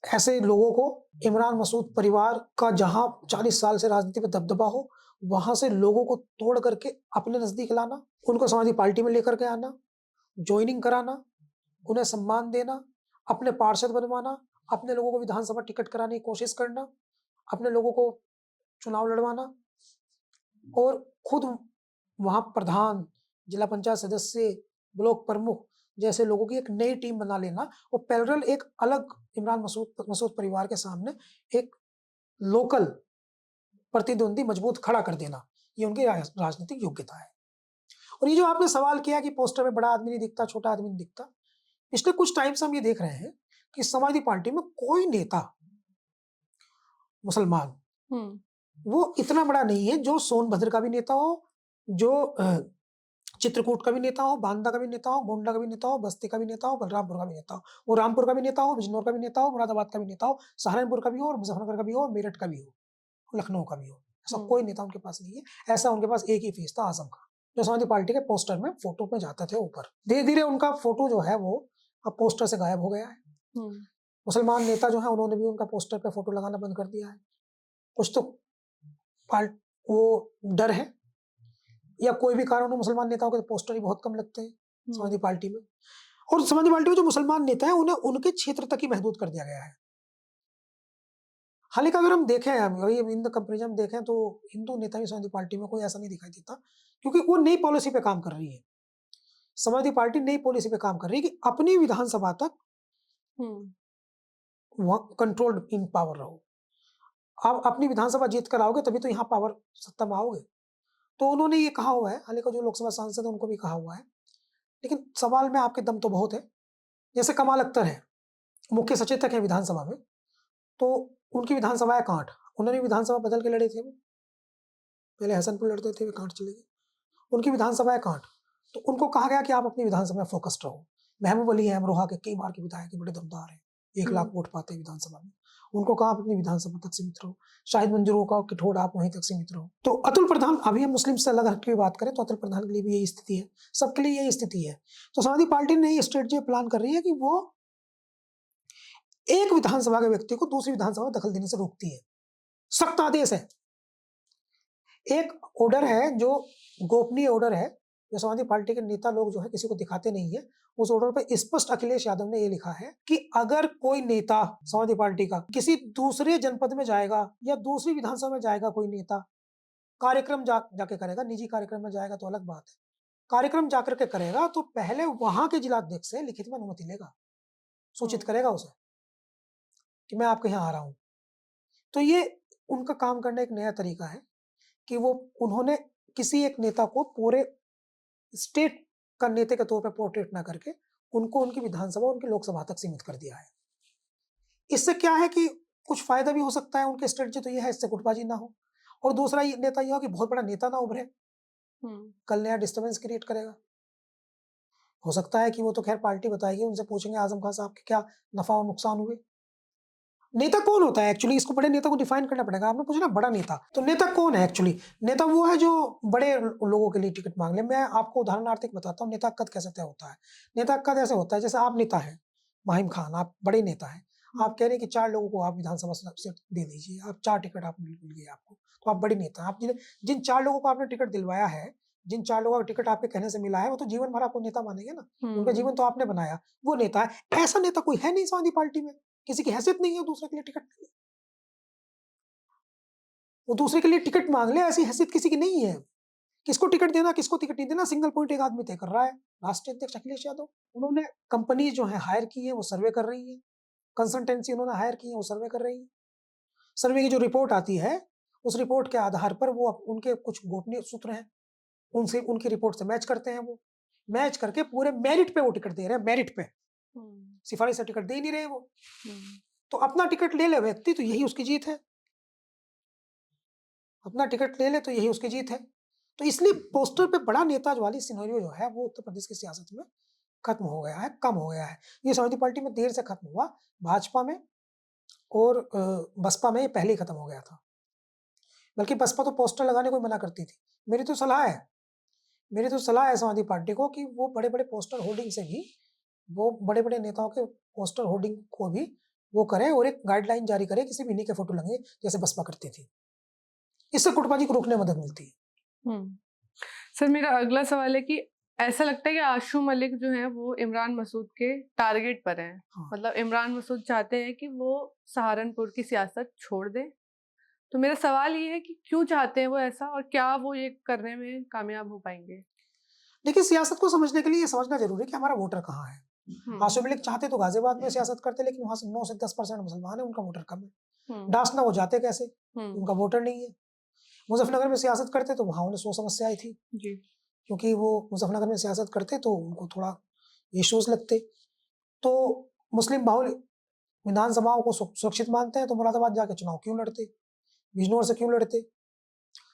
Speaker 1: ऐसे लोगों को, इमरान मसूद परिवार का जहां 40 साल से राजनीति में दबदबा हो, वहां से लोगों को तोड़ करके अपने नजदीक लाना, उनको समाजवादी पार्टी में लेकर के आना, ज्वाइनिंग कराना, उन्हें सम्मान देना, अपने पार्षद बनवाना, अपने लोगों को विधानसभा टिकट कराने की कोशिश करना, अपने लोगों को चुनाव लड़वाना और खुद वहां प्रधान, जिला पंचायत सदस्य, ब्लॉक प्रमुख जैसे लोगों की एक नई टीम बना लेना और पैरेलल एक अलग इमरान मसूद परिवार के सामने एक लोकल प्रतिद्वंदी मजबूत खड़ा कर देना, ये उनकी राजनीतिक योग्यता है। और ये जो आपने सवाल किया कि पोस्टर में बड़ा आदमी नहीं दिखता, छोटा आदमी नहीं दिखता, पिछले कुछ टाइम से हम ये देख रहे हैं कि समाजवादी पार्टी में कोई नेता मुसलमान वो इतना बड़ा नहीं है जो सोनभद्र का भी नेता हो, जो चित्रकूट का भी नेता हो, बांदा का भी नेता हो, गोंडा का भी नेता हो, बस्ती का भी नेता हो, बलरामपुर का भी नेता हो, वो रामपुर का भी नेता हो, बिजनौर का भी नेता हो, मुरादाबाद का भी नेता हो, सहारनपुर का भी हो, और मुजफ्फरनगर का भी हो, मेरठ का भी हो, लखनऊ का भी हो। ऐसा कोई नेता उनके पास नहीं है। ऐसा उनके पास एक ही फेस था, आजम का, जो समाजवादी पार्टी के पोस्टर में फोटो में जाते थे ऊपर। धीरे धीरे उनका फोटो जो है वो अब पोस्टर से गायब हो गया है। मुसलमान नेता जो है उन्होंने भी उनका पोस्टर पे फोटो लगाना बंद कर दिया है। कुछ तो वो डर है या कोई भी कारण हो, मुसलमान नेताओं के पोस्टर ही बहुत कम लगते हैं समाजवादी पार्टी में। और समाजवादी पार्टी में जो मुसलमान नेता है उन्हें उनके क्षेत्र तक ही महदूद कर दिया गया है। हालांकि अगर हम देखें, इन द कंपेरिजन देखें तो हिंदू नेता भी समाजवादी पार्टी में कोई ऐसा नहीं दिखाई देता, क्योंकि वो नई पॉलिसी पे काम कर रही है। समाजवादी पार्टी नई पॉलिसी पे काम कर रही है कि अपनी विधानसभा तक कंट्रोल्ड इन पावर रहो। आप अपनी विधानसभा जीत कर आओगे तभी तो यहाँ पावर सत्ता में आओगे। तो उन्होंने ये कहा हुआ है, हालांकि जो लोकसभा सांसद है उनको भी कहा हुआ है, लेकिन सवाल में आपके दम तो बहुत है। जैसे कमाल अख्तर है, मुख्य सचेतक है विधानसभा में, तो उनकी विधानसभा है कांठ, उन्होंने विधानसभा बदल के लड़े थे। वो पहले हसनपुर लड़ते थे, वे कांठ चले गए। उनकी विधानसभा है कांठ, तो उनको कहा गया कि आप अपनी विधानसभा में फोकस्ड रहो। महबूब अली है अमरोहा के, कई बार के विधायक बड़े दमदार है, 1 लाख वोट पाते हैं विधानसभा में, उनको कहा आप अपनी विधानसभा तक सीमित रहो। शाहिद मंजूर का किठोड़ आप वहीं तक सीमित रहो। तो अतुल प्रधान, अभी हम मुस्लिम से अलग हट के बात करें तो अतुल प्रधान के लिए भी यही स्थिति है, सबके लिए यही स्थिति है। तो समाजवादी पार्टी ने ये स्ट्रेटजी प्लान कर रही है कि वो एक विधानसभा के व्यक्ति को दूसरी विधानसभा में दखल देने से रोकती है। सख्त आदेश है, एक ऑर्डर है जो गोपनीय ऑर्डर है, जो समाजवादी पार्टी के नेता लोग जो है किसी को दिखाते नहीं है। उस ऑर्डर पे स्पष्ट अखिलेश यादव ने ये लिखा है कि अगर कोई नेता समाजवादी पार्टी का किसी दूसरे जनपद में जाएगा या दूसरी विधानसभा में जाएगा, कोई नेता कार्यक्रम जाके करेगा, निजी कार्यक्रम में जाएगा तो अलग बात है, कार्यक्रम जाकर के करेगा तो पहले वहां के जिलाध्यक्ष से लिखित में अनुमति लेगा, सूचित करेगा उसे कि मैं आपके यहाँ आ रहा हूं। तो ये उनका काम करने एक नया तरीका है कि वो उन्होंने किसी एक नेता को पूरे स्टेट का नेता के तौर पे पोर्ट्रेट ना करके उनको उनकी विधानसभा, उनकी लोकसभा तक सीमित कर दिया है। इससे क्या है कि कुछ फायदा भी हो सकता है उनके स्ट्रेटजी तो ये है, इससे गुटबाजी ना हो, और दूसरा ये नेता ये हो कि बहुत बड़ा नेता ना उभरे, कल नया डिस्टर्बेंस क्रिएट करेगा। हो सकता है कि वो तो खैर पार्टी बताएगी, उनसे पूछेंगे आजम खान साहब के क्या नफा और नुकसान हुए। नेता कौन होता है एक्चुअली, इसको बड़े नेता को डिफाइन करना पड़ेगा। आपने पूछा ना बड़ा नेता, तो नेता कौन है एक्चुअली? नेता वो है जो बड़े लोगों के लिए टिकट मांग ले। मैं आपको उदाहरणार्थ बताता हूँ नेता कद कैसे तय होता है। नेता कद ऐसे होता है जैसे आप नेता है माहिम खान, आप बड़े नेता है, आप कह रहे हैं कि 4 लोगों को आप विधानसभा सीट दे दीजिए, आप 4 टिकट आप मिल गए आपको, तो आप बड़े नेता हैं। आप जिन 4 लोगों को आपने टिकट दिलवाया है, जिन 4 लोगों का टिकट आपके कहने से मिला है, वो तो जीवन भर आपको नेता मानेंगे ना, उनका जीवन तो आपने बनाया, वो नेता है। ऐसा नेता कोई है नहीं समाजवादी पार्टी में, किसी की हैसियत नहीं है दूसरे के लिए टिकट, वो दूसरे के लिए टिकट मांग ले, ऐसी हैसियत किसी की नहीं है। किसको टिकट देना, किसको टिकट नहीं देना, सिंगल पॉइंट एक आदमी तय कर रहा है, राष्ट्रीय अध्यक्ष अखिलेश यादव। उन्होंने कंपनी जो है हायर की है, वो सर्वे कर रही है, कंसल्टेंसी उन्होंने हायर की है, वो सर्वे कर रही है। सर्वे की जो रिपोर्ट आती है, उस रिपोर्ट के आधार पर वो उनके कुछ गोपनीय सूत्र हैं, उनसे उनकी रिपोर्ट से मैच करते हैं, वो मैच करके पूरे मेरिट पे वो टिकट दे रहे हैं, मेरिट पे, सिफारिश से टिकट दे नहीं रहे वो। तो अपना टिकट ले ले व्यक्ति तो यही उसकी जीत है, अपना टिकट ले ले तो यही उसकी जीत है। तो इसलिए पोस्टर पे बड़ा नेता वाली सिनेरियो जो है वो उत्तर प्रदेश की सियासत में खत्म हो गया है, कम हो गया है। ये समाजवादी पार्टी में देर से खत्म हुआ, भाजपा में और बसपा में ये पहले ही खत्म हो गया था। बल्कि बसपा तो पोस्टर लगाने को मना करती थी। मेरी तो सलाह है समाजवादी पार्टी को कि वो बड़े-बड़े पोस्टर होर्डिंग से भी, वो बड़े-बड़े नेताओं के पोस्टर होर्डिंग को भी वो करें और एक गाइडलाइन जारी करें, किसी भी इन्हीं के फोटो लगे जैसे बसपा करती थी। इससे गुटबाजी को रोकने में मदद मिलती है।
Speaker 2: सर मेरा अगला सवाल है कि ऐसा लगता है कि आशू मलिक जो है वो इमरान मसूद के टारगेट पर हैं।
Speaker 1: हाँ।
Speaker 2: मतलब इमरान मसूद चाहते हैं कि वो सहारनपुर की सियासत छोड़ दें। तो मेरा सवाल ये है कि क्यों चाहते हैं वो ऐसा, और क्या वो ये करने में कामयाब हो पाएंगे?
Speaker 1: देखिए, सियासत को समझना के लिए ये समझना जरूरी है कि हमारा वोटर कहाँ है। आशू मलिक चाहते तो गाजियाबाद में सियासत करते, लेकिन वहां से 9 से 10% मुसलमान है, उनका वोटर कम है। डासना वो जाते कैसे, उनका वोटर नहीं है। मुजफ्फरनगर में सियासत करते तो वहां उन्हें 100 समस्याएं थी जी, क्योंकि वो मुजफ्फरनगर में सियासत करते तो उनको थोड़ा इश्यूज लगते। तो मुस्लिम बाहुल विधानसभाओं को सुरक्षित मानते हैं, तो मुरादाबाद जाके चुनाव क्यों लड़ते, बिजनौर से क्यों लड़ते?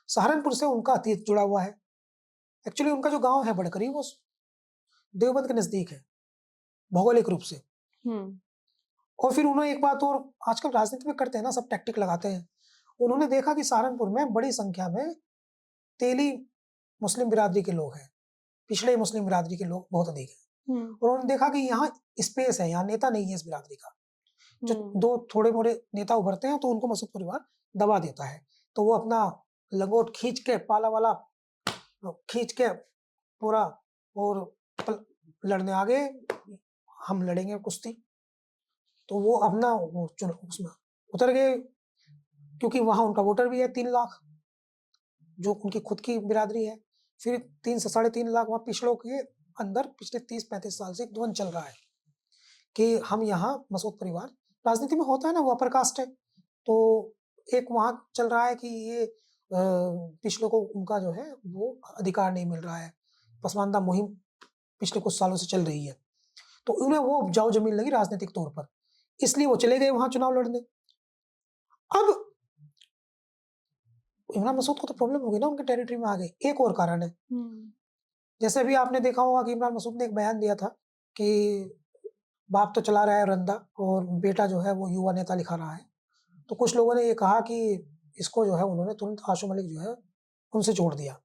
Speaker 1: सहारनपुर से उनका अतीत जुड़ा हुआ है। एक्चुअली उनका जो गांव है बड़करी, वो देवबंद के नजदीक है भौगोलिक रूप से। और फिर उन्होंने एक बात और आजकल राजनीति में करते हैं ना, सब टैक्टिक लगाते हैं। उन्होंने देखा कि सहारनपुर में बड़ी संख्या में तेली मुस्लिम बिरादरी के लोग हैं, पिछड़े मुस्लिम बिरादरी के लोग बहुत अधिक हैं। और उन्होंने देखा कि यहाँ स्पेस है, यहाँ नेता नहीं है इस बिरादरी का। जो 2 थोड़े मोड़े नेता उभरते हैं तो उनको मसूद परिवार दबा देता है। तो वो अपना लंगोट खींच के, पाला वाला खींच के पूरा, और लड़ने आगे, हम लड़ेंगे कुश्ती। तो वो अपना उसमें उतर गए, क्योंकि वहां उनका वोटर भी है 3 लाख, जो उनकी खुद की बिरादरी है। फिर 3 से 3.5 लाख वहां पिछड़ों के अंदर पिछले 30-35 साल से द्वंद चल रहा है कि हम यहाँ मसूद परिवार, राजनीति में होता है ना, वो अपर कास्ट है, तो एक वहां चल रहा है कि ये पिछड़ों को उनका जो है वो अधिकार नहीं मिल रहा है। पसमानदा मुहिम पिछले कुछ सालों से चल रही है, तो उन्हें वो उपजाऊ जमीन लगी राजनीतिक तौर पर, इसलिए वो चले गए वहां चुनाव लड़ने। अब इमरान मसूद को तो प्रॉब्लम होगी ना, उनके टेरिटरी में आ गए। एक और कारण है, जैसे अभी आपने देखा होगा कि इमरान मसूद ने एक बयान दिया था कि बाप तो चला रहा है रंदा और बेटा जो है वो युवा नेता लिखा रहा है। तो कुछ लोगों ने ये कहा कि इसको जो है उन्होंने तुरंत आशू मलिक जो है उनसे जोड़ दिया।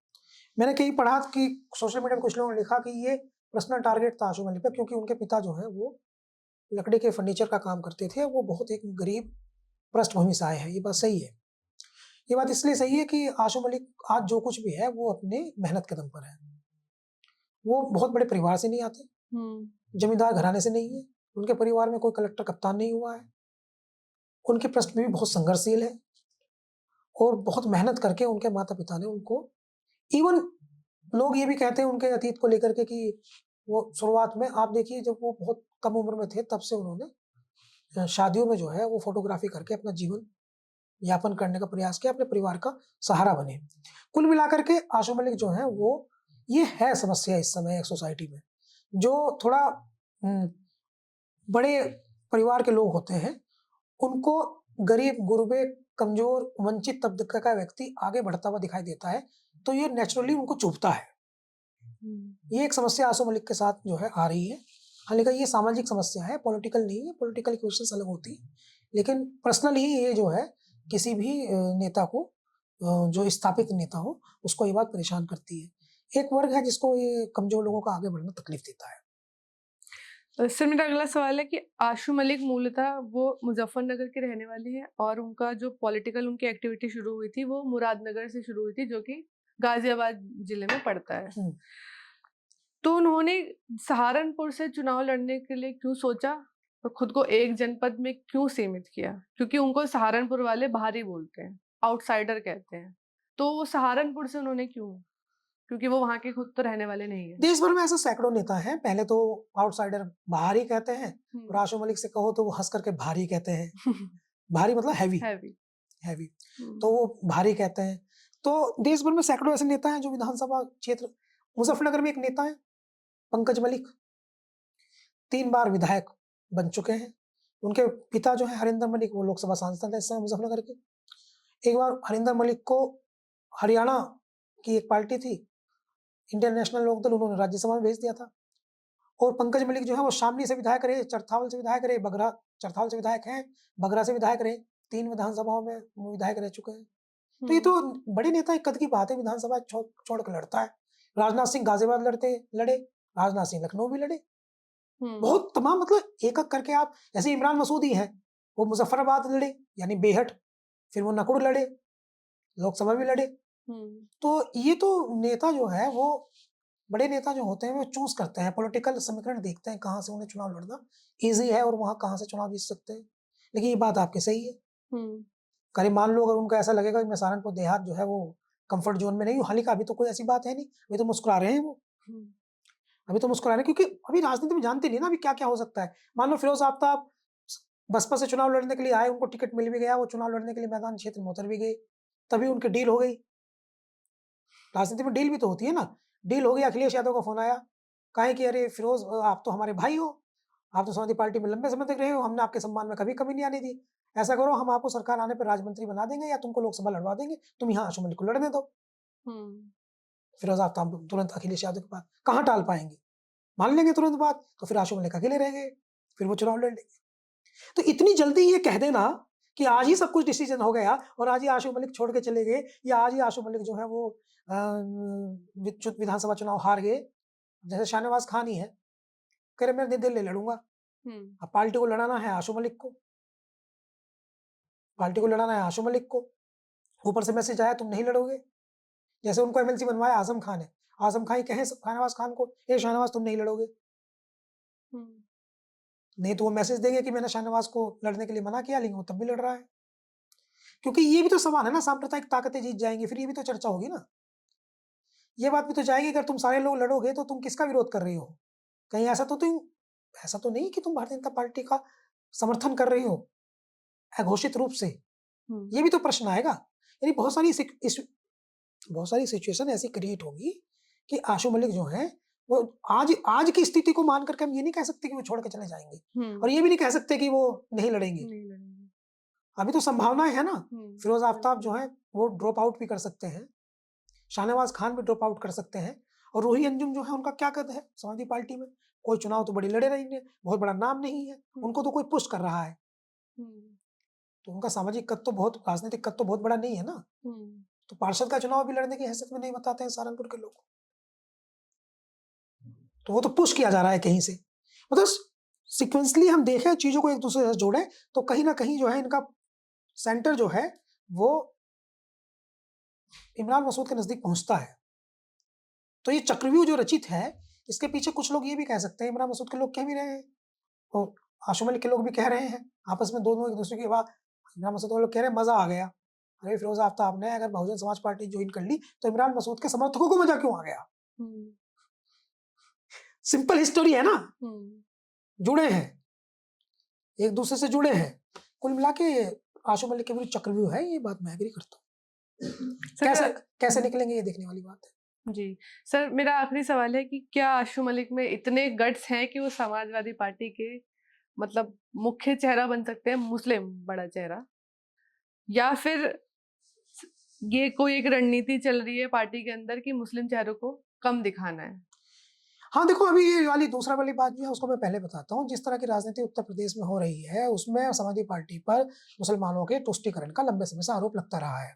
Speaker 1: मैंने कहीं पढ़ा कि सोशल मीडिया में कुछ लोगों ने लिखा कि ये पर्सनल टारगेट था आशू मलिक पर, क्योंकि उनके पिता जो है वो लकड़ी के फर्नीचर का काम करते थे, वो बहुत एक गरीब पृष्ठभूमि से आए हैं। ये बात सही है, ये बात इसलिए सही है कि आशू मलिक आज जो कुछ भी है वो अपने मेहनत के दम पर है। वो बहुत बड़े परिवार से नहीं आते, जमींदार घराने से नहीं है, उनके परिवार में कोई कलेक्टर कप्तान नहीं हुआ है। उनकी पृष्ठभूमि बहुत संघर्षशील है और बहुत मेहनत करके उनके माता पिता ने उनको, इवन लोग ये भी कहते हैं उनके अतीत को लेकर के कि वो शुरुआत में, आप देखिए जब वो बहुत कम उम्र में थे तब से उन्होंने शादियों में जो है वो फोटोग्राफी करके अपना जीवन यापन करने का प्रयास किया, अपने परिवार का सहारा बने। कुल मिलाकर के आशु मलिक जो है वो ये है समस्या इस समय एक सोसाइटी में। जो थोड़ा बड़े परिवार के लोग होते हैं, उनको गरीब, गुरबे, कमज़ोर, वंचित तबके का व्यक्ति आगे बढ़ता हुआ दिखाई देता है, तो ये नेचुरली उनको चुभता है। ये एक समस्या आशु मलिक के साथ जो है आ रही है। हालाँकि ये सामाजिक समस्या है, पॉलिटिकल नहीं है, पॉलिटिकल इक्वेशंस अलग होती हैं। लेकिन पर्सनली ये जो है किसी भी नेता को जो स्थापित नेता हो, उसको ये बात परेशान करती है। एक वर्ग है जिसको ये कमज़ोर लोगों का आगे बढ़ना तकलीफ देता है।
Speaker 2: सर मेरा अगला सवाल है कि आशु मलिक मूलतः वो मुजफ्फरनगर के रहने वाले हैं और उनका जो पॉलिटिकल उनकी एक्टिविटी शुरू हुई थी वो मुरादनगर से शुरू हुई थी, जो कि गाजियाबाद जिले में पड़ता है। तो उन्होंने सहारनपुर से चुनाव लड़ने के लिए क्यों सोचा और खुद को एक जनपद में क्यों सीमित किया? क्योंकि उनको सहारनपुर वाले बाहरी बोलते हैं, आउटसाइडर कहते हैं। तो वो सहारनपुर से उन्होंने क्यों? क्योंकि वो वहाँ के खुद तो रहने वाले नहीं है।
Speaker 1: देश भर में ऐसे सैकड़ों नेता हैं। पहले तो आउटसाइडर बाहरी कहते हैं और आशु मलिक से कहो तो वो हंस करके भारी कहते हैं। भारी मतलब हैवी। हैवी तो वो भारी कहते हैं। तो देश भर में सैकड़ों ऐसे नेता हैं जो विधानसभा क्षेत्र, मुजफ्फरनगर में एक नेता है पंकज मलिक, 3 बार विधायक बन चुके हैं। उनके पिता जो है हरिंदर मलिक, वो लोकसभा सांसद है इस समय मुजफ्फरनगर के। एक बार हरिंदर मलिक को हरियाणा की एक पार्टी थी इंडियन नेशनल लोकदल, उन्होंने राज्यसभा में भेज दिया था। और पंकज मलिक जो है वो शामली से विधायक रहे, चरथावल से विधायक रहे, बगरा, चरथावल से विधायक हैं, बगरा से विधायक रहे, 3 विधानसभाओं में विधायक रह चुके हैं। तो ये तो बड़े नेता एक कद की बात है, विधानसभा छोड़ कर लड़ता है। राजनाथ सिंह गाजियाबाद लड़े, राजनाथ सिंह लखनऊ भी लड़े। बहुत तमाम मतलब एक एक करके आप, जैसे इमरान मसूदी है, वो मुजफ्फराबाद लड़े यानी बेहट, फिर वो नकुड़ लड़े, लोकसभा भी लड़े। तो ये तो नेता जो है वो बड़े नेता जो होते हैं वो चूज करते हैं, पॉलिटिकल समीकरण देखते हैं कहाँ से उन्हें चुनाव लड़ना इजी है और वहां कहाँ से चुनाव जीत सकते हैं। लेकिन ये बात आपकी सही है। करीब मान लो अगर उनको ऐसा लगेगा कि मैं सहारनपुर देहात जो है वो कंफर्ट जोन में नहीं हूँ, हालांकि अभी तो कोई ऐसी बात है नहीं, अभी तो मुस्कुरा रहे हैं वो। अभी तो मुस्कुरा रहे हैं क्योंकि अभी राजनीति में जानते नहीं ना अभी क्या क्या हो सकता है। मान लो फिरोज आफ्ताब बसपा से चुनाव लड़ने के लिए आए, उनको टिकट मिल भी गया, वो चुनाव लड़ने के लिए मैदान क्षेत्र में उतर भी गए, तभी उनकी डील हो गई। राजनीति में डील भी तो होती है ना। डील हो गई, अखिलेश यादव का फोन आया, कहे कि अरे फिरोज आप तो हमारे भाई हो, आप तो समाजवादी पार्टी में लंबे समय तक रहे हो, हमने आपके सम्मान में कभी कमी नहीं आने दी। ऐसा करो हम आपको सरकार आने पर राजमंत्री बना देंगे या तुमको लोकसभा लड़वा देंगे, तुम यहाँ आशु मलिक को लड़ने दो। फिरोज आफ्ताब तुरंत अखिलेश यादव के पास कहाँ टाल पाएंगे, मान लेंगे तुरंत बात, तो फिर आशु मलिक अकेले रह गए, फिर वो चुनाव लड़ लेंगे। तो इतनी जल्दी ये कह देना कि आज ही सब कुछ डिसीजन हो गया और आज ही आशु मलिक छोड़ के चले गए या आज ही आशु मलिक जो है वो विधानसभा चुनाव हार गए, जैसे शाहनवाज खान ही है, कह रहे मैं दिल्ली लड़ूंगा। अब पार्टी को लड़ाना है आशु मलिक को, पार्टी को लड़ाना है आशु मलिक को, ऊपर से मैसेज आया तुम नहीं लड़ोगे। जैसे उनको एमएलसी बनवाया आजम खान है, आजम खान ही कहे शाहनवाज खान को ए शाहनवाज तुम नहीं लड़ोगे, नहीं तो वो मैसेज देंगे कि मैंने शाहनवाज को लड़ने के लिए मना किया, लेकिन वो तब भी लड़ रहा है। क्योंकि ये भी तो सवाल है ना, सांप्रदायिक ताकतें जीत जाएंगी, फिर ये भी तो चर्चा होगी ना, ये बात भी तो जाएगी अगर तुम सारे लोग लड़ोगे तो तुम किसका विरोध कर रही हो। कहीं ऐसा तो नहीं कि तुम भारतीय जनता पार्टी का समर्थन कर रही हो अघोषित रूप से, ये भी तो प्रश्न आएगा। यानी बहुत सारी सिचुएशन ऐसी क्रिएट होगी कि आशु मलिक जो है वो आज की स्थिति को मान करके हम ये नहीं कह सकते कि वो छोड़ के चले जाएंगे और ये भी नहीं कह सकते कि वो नहीं लड़ेंगे। अभी तो संभावनाएं है ना। फिरोज आफ्ताब जो है वो ड्रॉप आउट भी कर सकते हैं, शाहनवाज खान भी ड्रॉप आउट कर सकते हैं, और रूही अंजुम जो है उनका क्या कद है समाजवादी पार्टी में, कोई चुनाव तो बड़ी लड़े रहेंगे, बहुत बड़ा नाम नहीं है, उनको तो कोई पुश कर रहा है, तो उनका सामाजिक कद तो बहुत, राजनीतिक कद तो बहुत बड़ा नहीं है ना। तो पार्षद का चुनाव भी लड़ने की हैसियत में नहीं बताते हैं सहारनपुर के लोग, तो वो तो पुश किया जा रहा है कहीं से। मतलब सिक्वेंसली हम देखें चीजों को एक दूसरे से जोड़ें तो कहीं ना कहीं जो है इनका सेंटर जो है वो इमरान मसूद के नजदीक पहुंचता है। तो ये चक्रव्यूह जो रचित है इसके पीछे कुछ लोग ये भी कह सकते हैं, इमरान मसूद के लोग कह भी रहे हैं और आशु मलिक के लोग भी कह रहे हैं आपस में, दोनों एक दूसरे के बाद इमरान मसूद के लोग कह रहे हैं मजा आ गया, अरे फिरोज आफ्ताब ने अगर बहुजन समाज पार्टी ज्वाइन कर ली तो इमरान मसूद के समर्थकों को मजा क्यों आ गया। सिंपल हिस्टोरी है ना, जुड़े हैं एक दूसरे से जुड़े हैं। कुल मिला के आशु मलिक के विरुद्ध चक्रव्यूह है, ये बात मैं एग्री करता हूँ।
Speaker 2: सर
Speaker 1: कैसे निकलेंगे ये देखने वाली बात है।
Speaker 2: जी सर, मेरा आखिरी सवाल है कि क्या आशु मलिक में इतने गट्स हैं कि वो समाजवादी पार्टी के मतलब मुख्य चेहरा बन सकते हैं, मुस्लिम बड़ा चेहरा, या फिर ये कोई एक रणनीति चल रही है पार्टी के अंदर कि मुस्लिम चेहरों को कम दिखाना है?
Speaker 1: हाँ, देखो अभी ये वाली दूसरा वाली बात जो है उसको मैं पहले बताता हूँ। जिस तरह की राजनीति उत्तर प्रदेश में हो रही है उसमें समाजवादी पार्टी पर मुसलमानों के तुष्टीकरण का लंबे समय से आरोप लगता रहा है।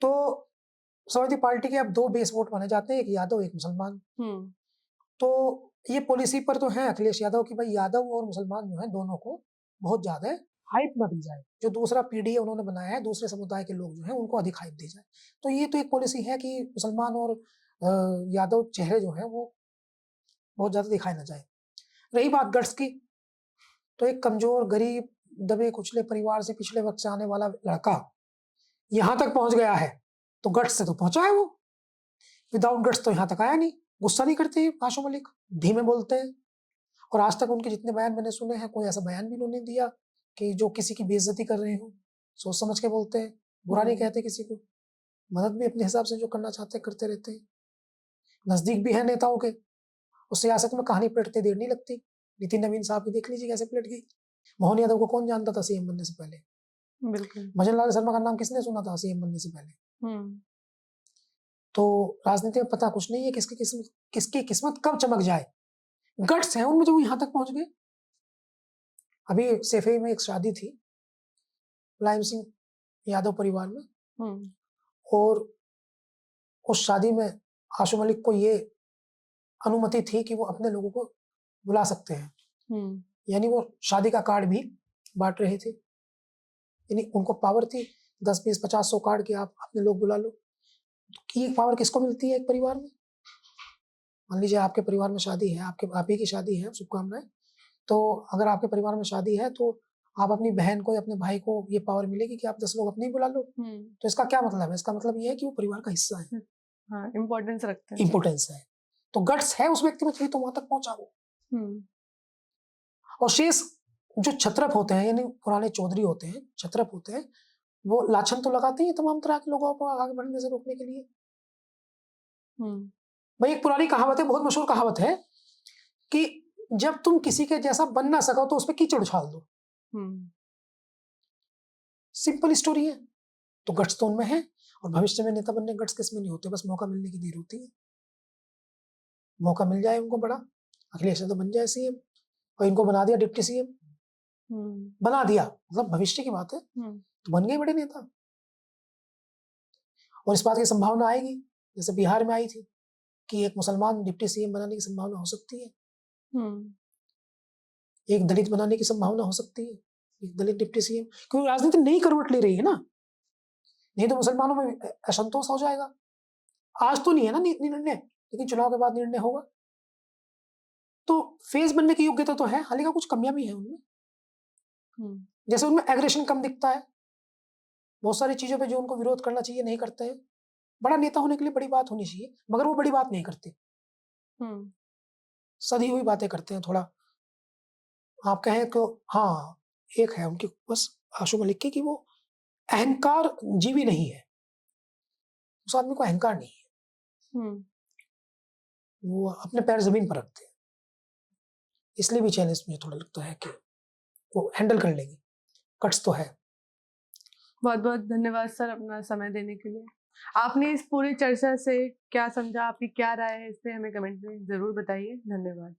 Speaker 1: तो समाजवादी पार्टी के अब 2 बेस वोट माने जाते हैं, एक यादव एक मुसलमान। तो ये पॉलिसी पर तो है अखिलेश यादव की भाई यादव और मुसलमान जो है दोनों को बहुत ज्यादा हाइप ना दी जाए। जो दूसरा पीडीए उन्होंने बनाया है, दूसरे समुदाय के लोग जो है उनको अधिक हाइप दी जाए। तो ये तो एक पॉलिसी है कि मुसलमान और यादव चेहरे जो है वो बहुत ज्यादा दिखाए ना जाए। रही बात गट्स की, तो एक कमजोर गरीब दबे कुचले परिवार से पिछले वक्त से आने वाला लड़का यहां तक पहुंच गया है, तो गट्स से तो पहुंचा है वो। विदाउट गट्स तो यहां तक आया नहीं। गुस्सा नहीं करते आशु मलिक, धीमे बोलते हैं, और आज तक उनके जितने बयान मैंने सुने हैं कोई ऐसा बयान भी उन्होंने दिया कि जो किसी की बेइज्जती कर रहे हो। सोच समझ के बोलते हैं, बुरा नहीं कहते किसी को, मदद भी अपने हिसाब से जो करना चाहते हैं करते रहते हैं। नजदीक भी है नेताओं के, और सियासत में कहानी पलटते देर नहीं लगती। नितिन नवीन साहब की देख लीजिए कैसे पलट गई। मोहन यादव को कौन जानता था सीएम बनने से पहले?
Speaker 2: बिल्कुल।
Speaker 1: भजन लाल शर्मा का नाम किसने सुना था सीएम बनने से पहले? तो राजनीति में पता कुछ नहीं है किसकी किस्मत कब चमक जाए। गट्स है उनमें जो यहाँ तक पहुंच गए। अभी सेफई में एक शादी थी मुलायम सिंह यादव परिवार में, और उस शादी में आशु मलिक को ये अनुमति थी कि वो अपने लोगों को बुला सकते हैं। यानी वो शादी का कार्ड भी बांट रहे थे, यानी उनको पावर थी 10, 20, 50, 100 कार्ड के आप अपने लोग बुला लो। तो ये पावर किसको मिलती है एक परिवार में? मान लीजिए आपके परिवार में शादी है, आप ही की शादी है, शुभकामनाएं। तो अगर आपके परिवार में शादी है तो आप अपनी बहन को या अपने भाई को ये पावर मिलेगी कि आप 10 लोग अपने ही बुला लो। तो इसका क्या मतलब है? इसका मतलब ये है कि वो परिवार का हिस्सा है।
Speaker 2: हाँ, इम्पोर्टेंस रखते हैं।
Speaker 1: इम्पोर्टेंस है, तो गट्स है उस व्यक्ति में, तो वहां तक पहुंचा वो। और शेष जो छत्रप होते हैं, यानी पुराने चौधरी होते हैं, छत्रप होते हैं, वो लाछन तो लगाते हैं तमाम तरह के लोगों को आगे बढ़ने से रोकने के लिए। भाई एक पुरानी कहावत है, बहुत मशहूर कहावत है कि जब तुम किसी के जैसा बन ना सको तो उस पर कीचड़ उछाल दो। सिंपल स्टोरी है। तो गट्स तो उनमें है, और भविष्य में नेता बनने गट्स किसमें नहीं होते, बस मौका मिलने की देर होती है। मौका मिल जाए उनको बड़ा, अखिलेश तो बन जाए सीएम, और इनको बना दिया डिप्टी सीएम, बना दिया मतलब भविष्य की बात है, तो बन गए बड़े नेता। और इस बात की संभावना आएगी जैसे बिहार में आई थी कि एक मुसलमान डिप्टी सीएम बनाने की संभावना हो सकती है, एक दलित बनाने की संभावना हो सकती है, एक दलित डिप्टी सीएम, क्योंकि राजनीति नई करवट ले रही है ना। नहीं तो मुसलमानों में असंतोष हो जाएगा। आज तो नहीं है ना निर्णय, लेकिन चुनाव के बाद निर्णय होगा। तो फेज बनने की योग्यता तो है, हालांकि कुछ कमियां भी है उनमें। जैसे उनमें एग्रेशन कम दिखता है, बहुत सारी चीजों पे जो उनको विरोध करना चाहिए नहीं करते हैं। बड़ा नेता होने के लिए बड़ी बात होनी चाहिए, मगर वो बड़ी बात नहीं करते, सदी हुई बातें करते हैं। थोड़ा आप कहें तो हाँ, एक है उनकी बस आशु मलिक की कि वो अहंकार जीवी नहीं है, उस आदमी को अहंकार नहीं है, वो अपने पैर जमीन पर रखते हैं। इसलिए भी चैलेंज मुझे थोड़ा लगता है कि वो हैंडल कर लेंगे। कट्स तो है।
Speaker 2: बहुत बहुत धन्यवाद सर अपना समय देने के लिए। आपने इस पूरी चर्चा से क्या समझा, आपकी क्या राय है इस पे हमें कमेंट में जरूर बताइए। धन्यवाद।